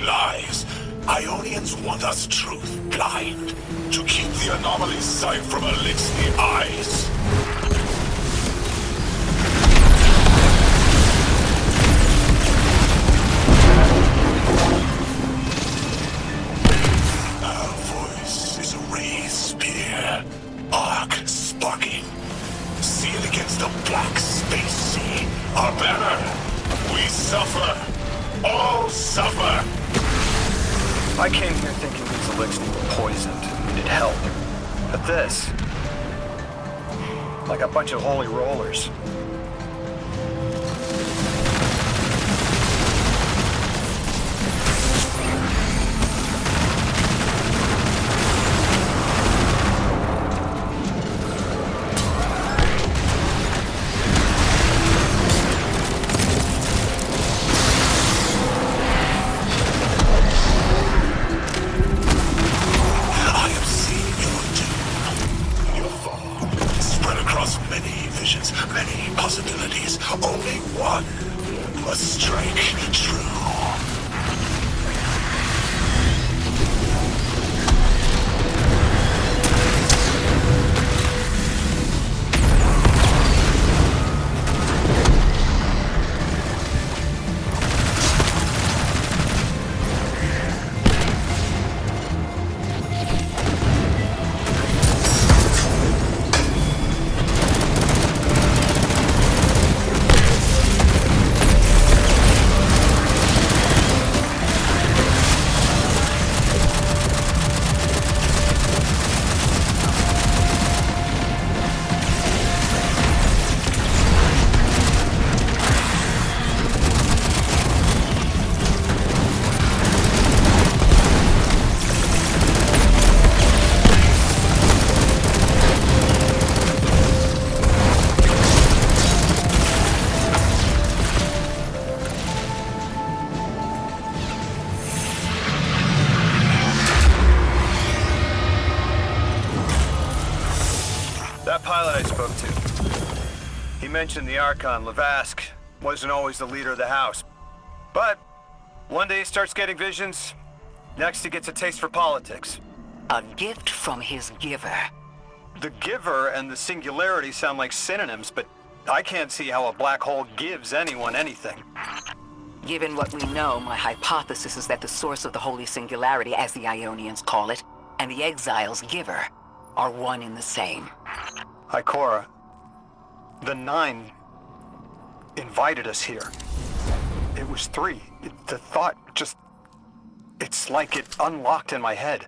[SPEAKER 9] Lies. Ionians want us truth blind, to keep the anomaly's sight from Elixir eyes. Our voice is a raised spear, arc sparking, sealed against the black space sea. Our banner, we suffer, all suffer.
[SPEAKER 8] I came here thinking these elixirs were poisoned, needed help. But this, like a bunch of holy rollers. Mentioned the Archon, Lavask, wasn't always the leader of the house. But one day he starts getting visions, next he gets a taste for politics.
[SPEAKER 1] A gift from his giver.
[SPEAKER 8] The giver and the singularity sound like synonyms, but I can't see how a black hole gives anyone anything.
[SPEAKER 1] Given what we know, my hypothesis is that the source of the Holy Singularity, as the Ionians call it, and the Exile's giver are one and the same.
[SPEAKER 8] Ikora, the Nine invited us here. It was 3. The thought just... it's like it unlocked in my head.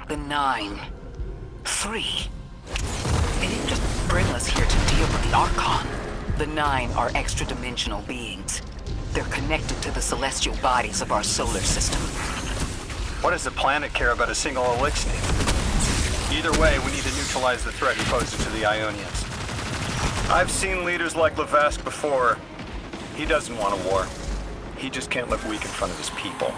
[SPEAKER 1] The 9. 3. They didn't just bring us here to deal with the Archon. The 9 are extra-dimensional beings. They're connected to the celestial bodies of our solar system.
[SPEAKER 8] What does the planet care about a single elixir? Either way, we need to neutralize the threat he poses to the Ionians. I've seen leaders like Lavask before. He doesn't want a war. He just can't look weak in front of his people.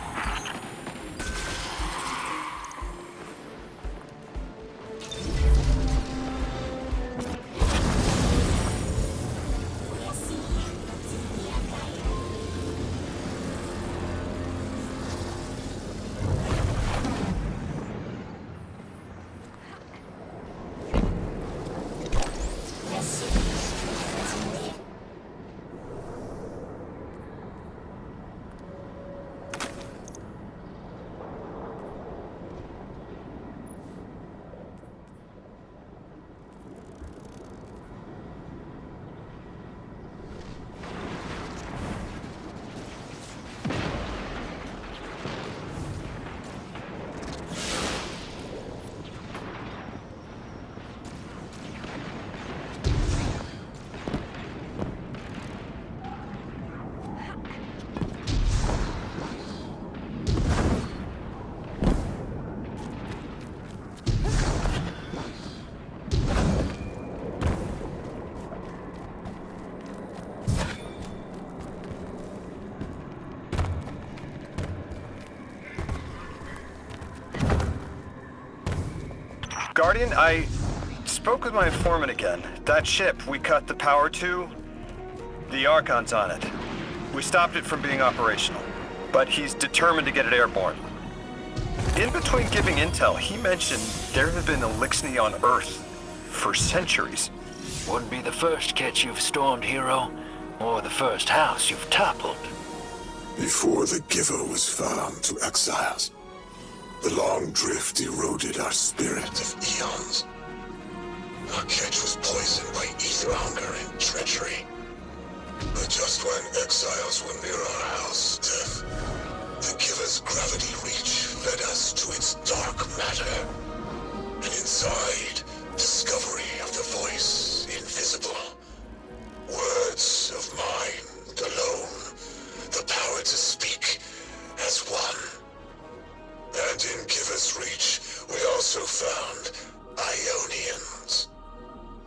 [SPEAKER 8] Guardian, I spoke with my informant again. That ship we cut the power to, the Archon's on it. We stopped it from being operational, but he's determined to get it airborne. In between giving intel, he mentioned there have been Elixni on Earth for centuries.
[SPEAKER 10] Wouldn't be the first kit you've stormed, hero, or the first house you've toppled.
[SPEAKER 9] Before the Giver was found to exiles, the long drift eroded our spirit of eons. Our catch was poisoned by ether hunger and treachery. But just when exiles were near our house, death, the Giver's gravity reach led us to its dark matter. And inside, discovery of the voice invisible. Words of mind alone, the power to speak as one. And in Giver's reach, we also found Ionians.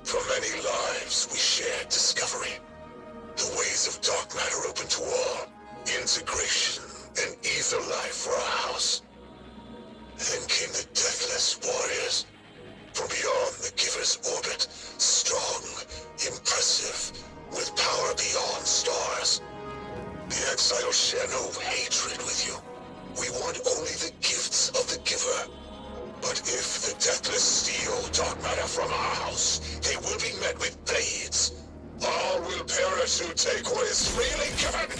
[SPEAKER 9] For many lives, we shared discovery. The ways of dark matter open to all. Integration and ether life for our house. Then came the Deathless Warriors. From beyond the Giver's orbit, strong, impressive, with power beyond stars. The exiles share no hatred with you. We want only the gifts of the Giver. But if the Deathless steal dark matter from our house, they will be met with blades. All will perish who take what is freely given.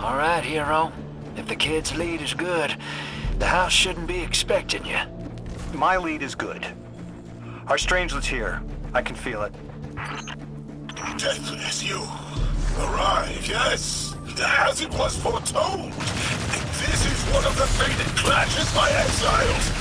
[SPEAKER 10] All right, hero. If the kid's lead is good, the house shouldn't be expecting you.
[SPEAKER 8] My lead is good. Our strangelet's here. I can feel it.
[SPEAKER 9] Deathless, you arrived, yes, as it was foretold. This is one of the fated clashes by exiles.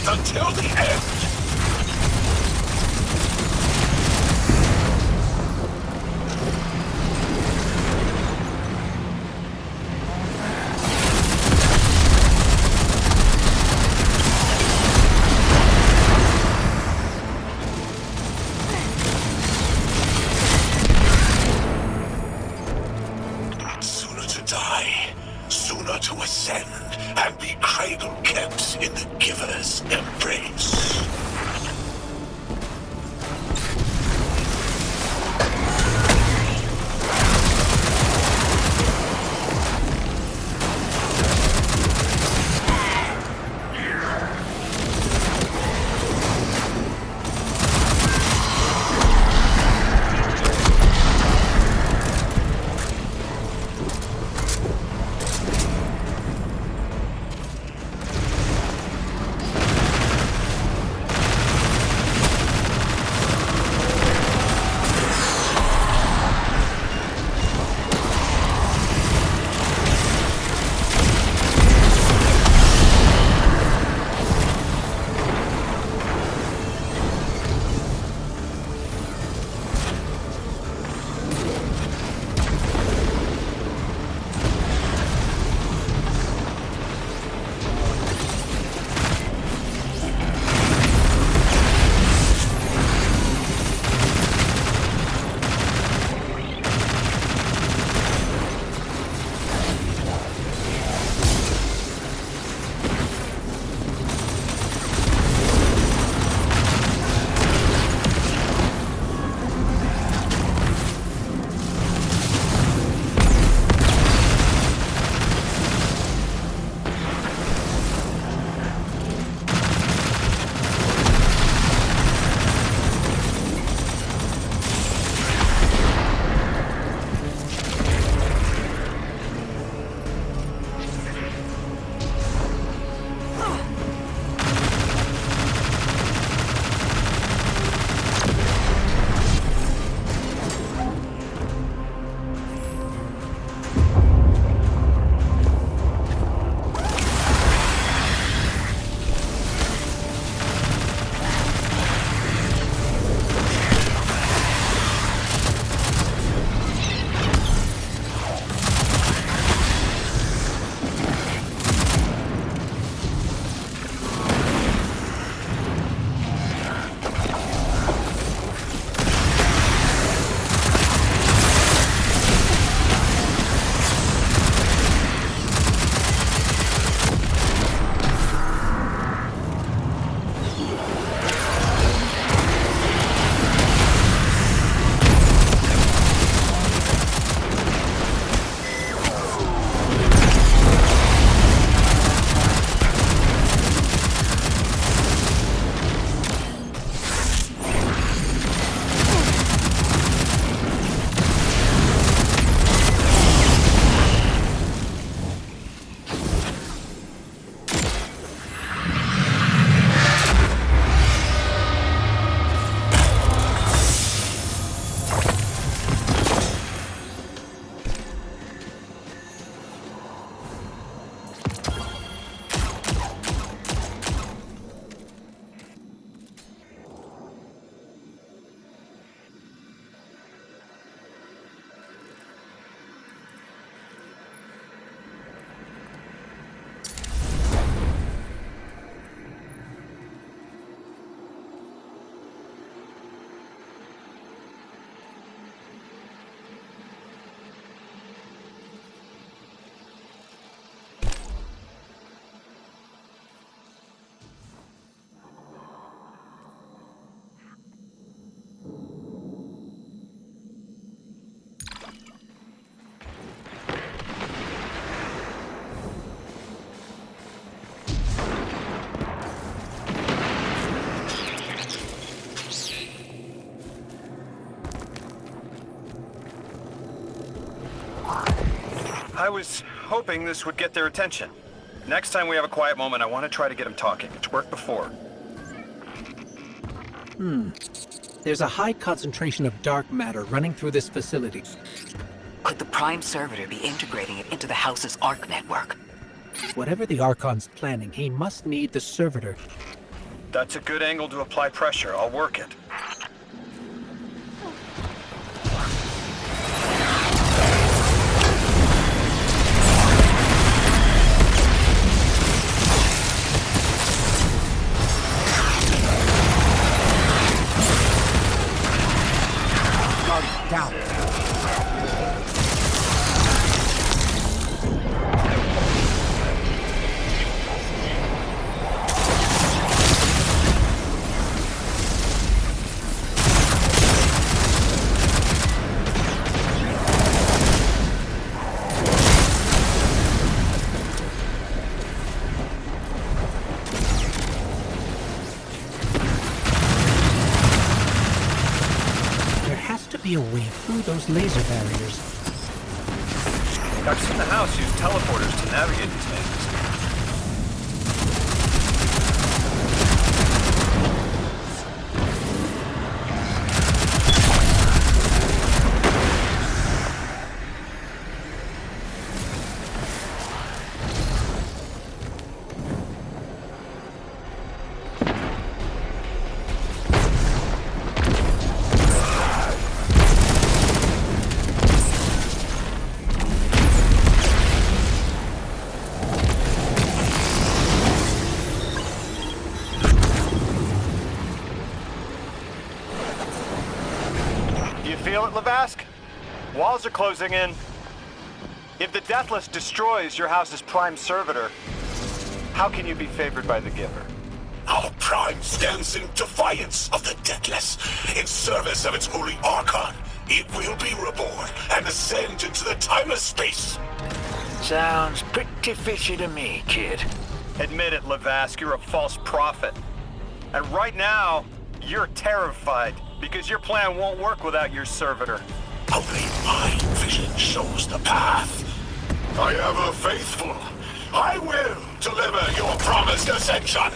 [SPEAKER 9] Until the end! Sooner to die, sooner to ascend, and be cradle-kept in the Giver's embrace.
[SPEAKER 8] I was hoping this would get their attention. Next time we have a quiet moment, I want to try to get them talking. It's worked before.
[SPEAKER 3] There's a high concentration of dark matter running through this facility.
[SPEAKER 1] Could the Prime Servitor be integrating it into the House's Arc network?
[SPEAKER 3] Whatever the Archon's planning, he must need the Servitor.
[SPEAKER 8] That's a good angle to apply pressure. I'll work it.
[SPEAKER 3] Down. Be a way through those laser barriers.
[SPEAKER 8] I've seen the house use teleporters to navigate these mazes. Walls are closing in. If the Deathless destroys your house's Prime Servitor, how can you be favored by the Giver?
[SPEAKER 9] Our Prime stands in defiance of the Deathless, in service of its holy Archon. It will be reborn and ascend into the timeless space.
[SPEAKER 10] Sounds pretty fishy to me, kid.
[SPEAKER 8] Admit it, Lavask, you're a false prophet. And right now, you're terrified, because your plan won't work without your servitor.
[SPEAKER 9] Only my vision shows the path. I am a faithful. I will deliver your promised ascension.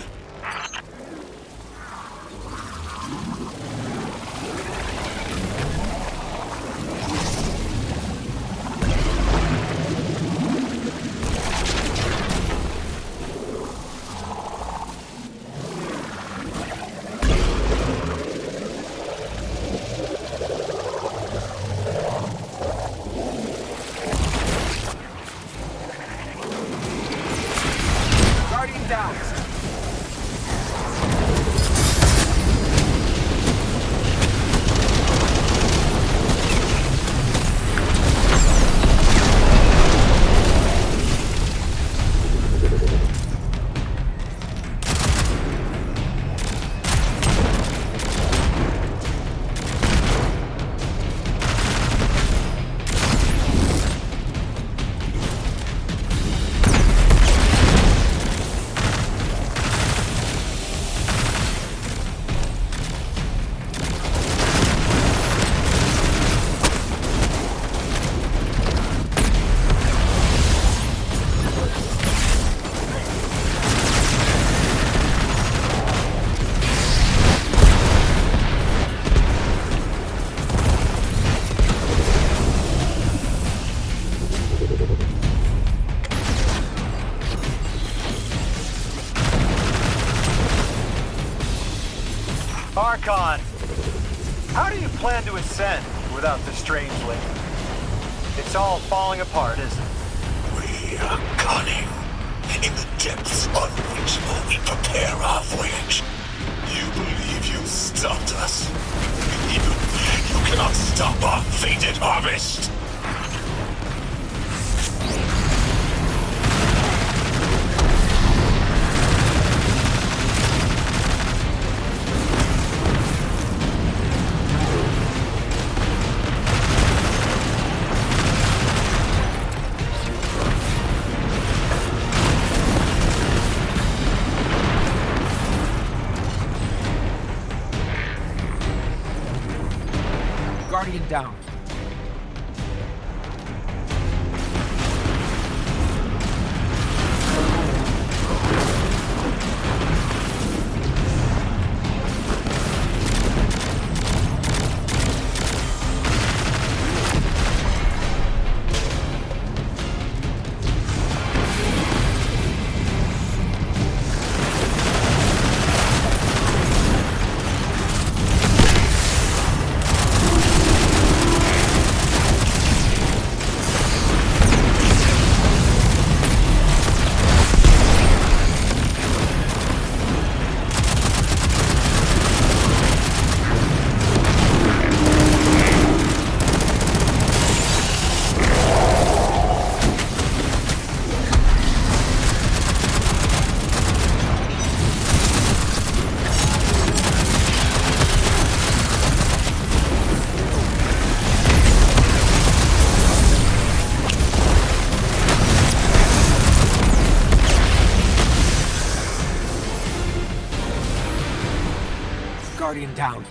[SPEAKER 8] Archon, how do you plan to ascend without the Strangeling? It's all falling apart, isn't it?
[SPEAKER 9] We are cunning. In the depths unreachable, we prepare our voyage. You believe you stopped us? You cannot stop our fated harvest.
[SPEAKER 3] Guardian down. Guardian down.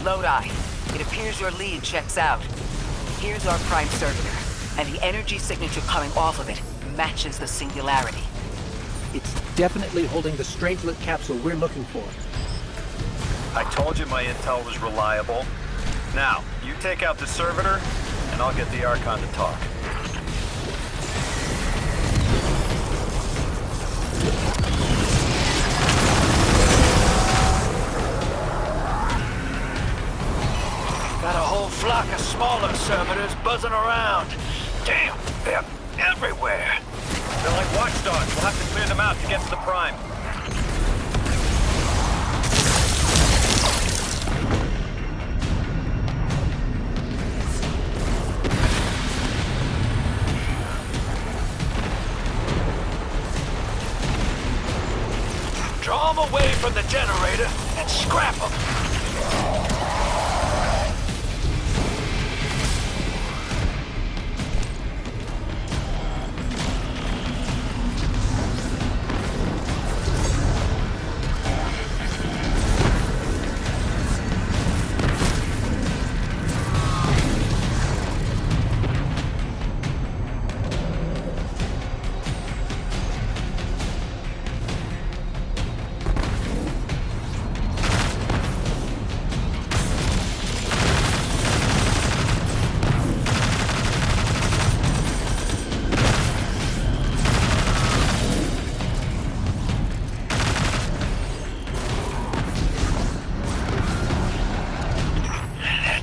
[SPEAKER 1] Lodi, it appears your lead checks out. Here's our prime servitor, and the energy signature coming off of it matches the singularity.
[SPEAKER 3] It's definitely holding the Strangelet capsule we're looking for.
[SPEAKER 8] I told you my intel was reliable. Now, you take out the servitor, and I'll get the Archon to talk.
[SPEAKER 10] Got a whole flock of smaller servitors buzzing around. Damn, they're everywhere.
[SPEAKER 8] They're like watchdogs. We'll have to clear them out to get to the Prime.
[SPEAKER 10] Draw them away from the generator and scrap them.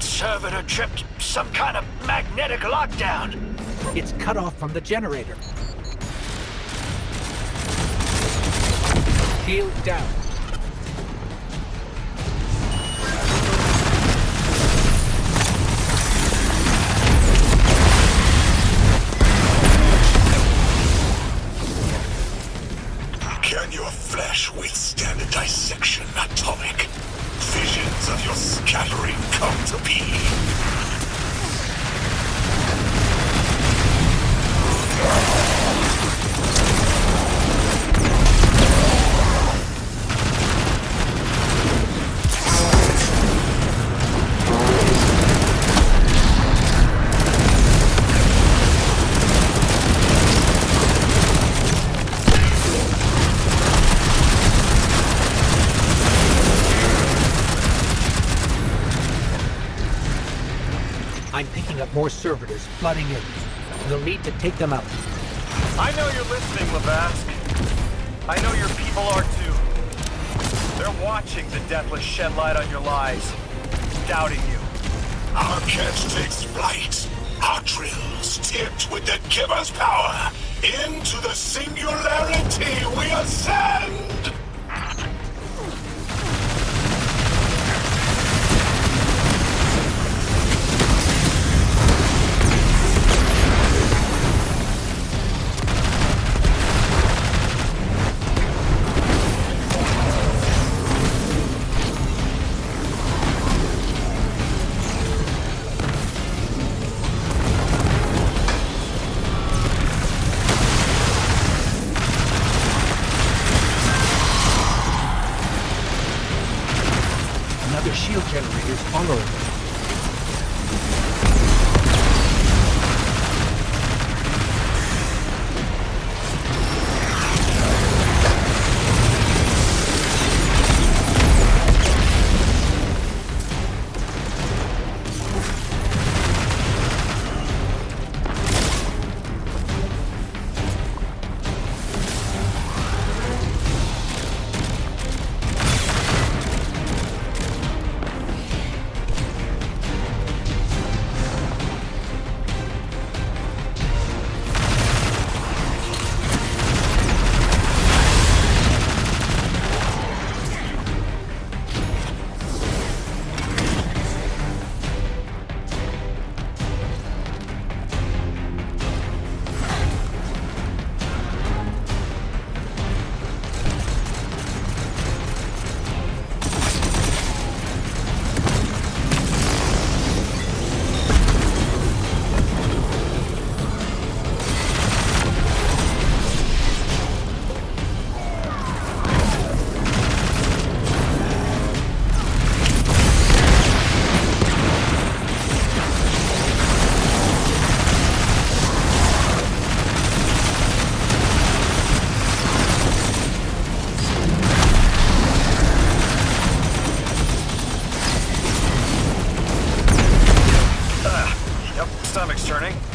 [SPEAKER 10] Servitor tripped some kind of magnetic lockdown.
[SPEAKER 3] It's cut off from the generator. Shield down.
[SPEAKER 9] come to be.
[SPEAKER 3] I'm picking up more servitors flooding in. We'll need to take them out.
[SPEAKER 8] I know you're listening, Lavask. I know your people are too. They're watching the Deathless shed light on your lies, doubting you.
[SPEAKER 9] Our catch takes flight. Our drills tipped with the Giver's power. Into the singularity we ascend!
[SPEAKER 3] Shield generators all over.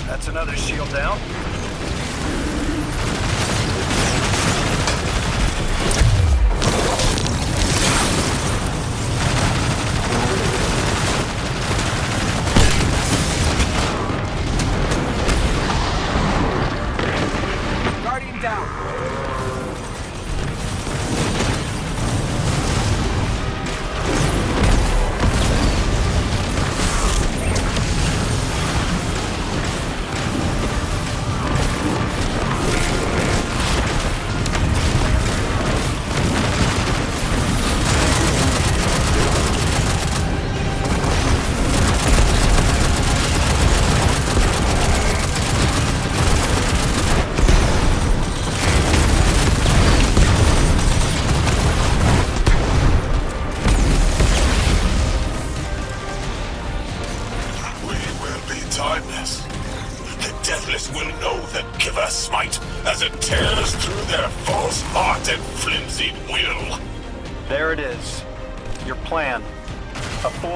[SPEAKER 8] That's another shield down.
[SPEAKER 3] Guardian down.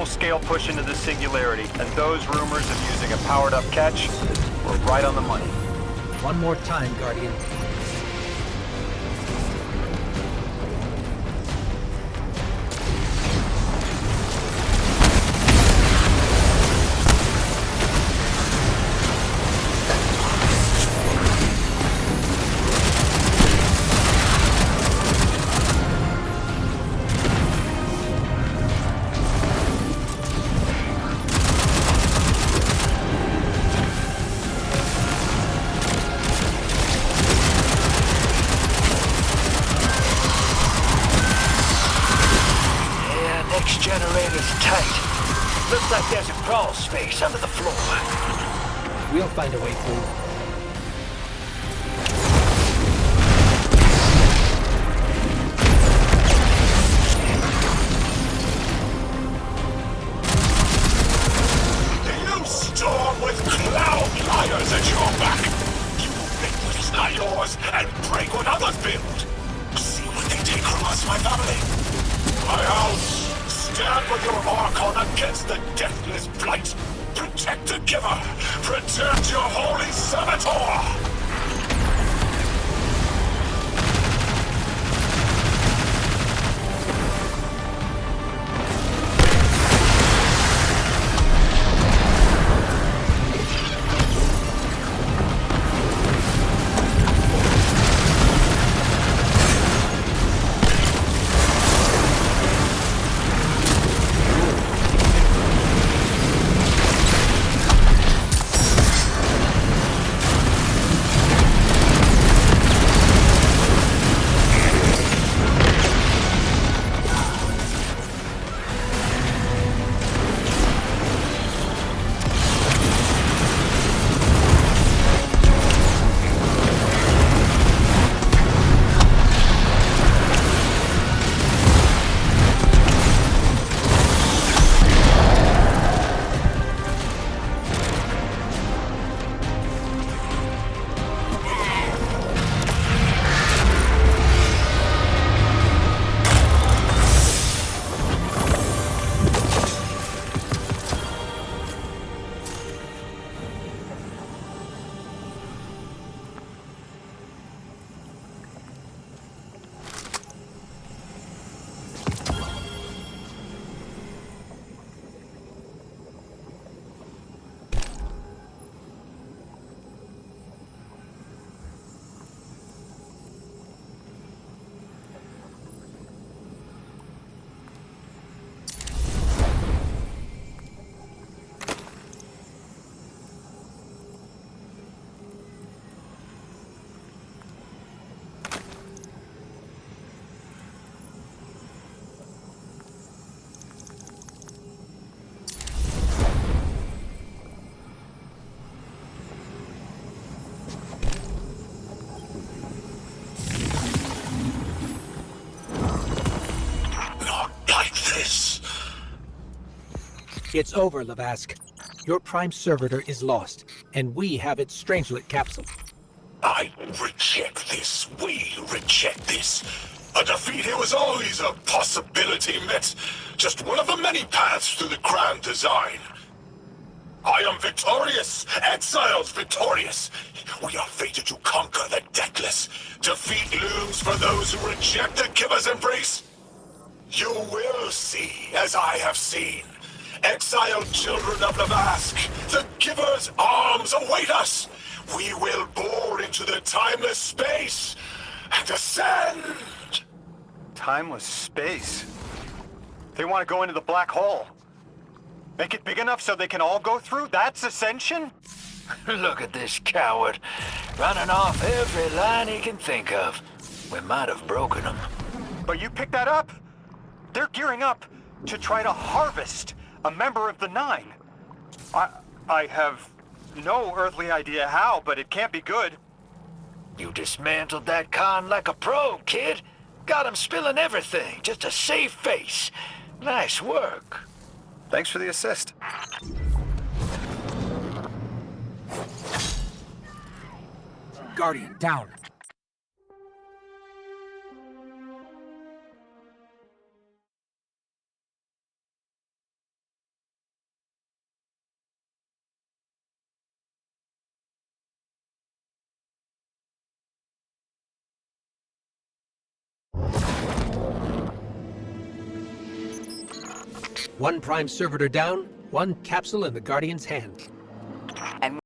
[SPEAKER 8] Scale push into the singularity, and those rumors of using a powered-up catch were right on the money.
[SPEAKER 3] One more time, Guardian.
[SPEAKER 10] Looks like there's a crawl space under the floor.
[SPEAKER 3] We'll find a way through.
[SPEAKER 9] You storm with cloud liars at your back! You make what is not yours and break what others build! See what they take from us, my family! My house! Stand with your Archon against the deathless blight! Protect the Giver! Protect your holy Savitor!
[SPEAKER 3] It's over, Lavask. Your Prime Servitor is lost, and we have its Strangelet capsule.
[SPEAKER 9] I reject this. We reject this. A defeat here was always a possibility, Met. Just one of the many paths to the grand design. I am victorious. Exiles victorious. We are fated to conquer the deathless. Defeat looms for those who reject the Giver's embrace. You will see, as I have seen. Exiled children of Lavask, the Giver's arms await us. We will bore into the timeless space and ascend.
[SPEAKER 8] Timeless space? They want to go into the black hole. Make it big enough so they can all go through? That's ascension?
[SPEAKER 10] Look at this coward, running off every line he can think of. We might have broken him.
[SPEAKER 8] But you picked that up. They're gearing up to try to harvest a member of the Nine. I have no earthly idea how, but it can't be good.
[SPEAKER 10] You dismantled that con like a pro, kid. Got him spilling everything, just to save face. Nice work.
[SPEAKER 8] Thanks for the assist.
[SPEAKER 3] Guardian, down. One Prime Servitor down, one capsule in the Guardian's hand.
[SPEAKER 1] And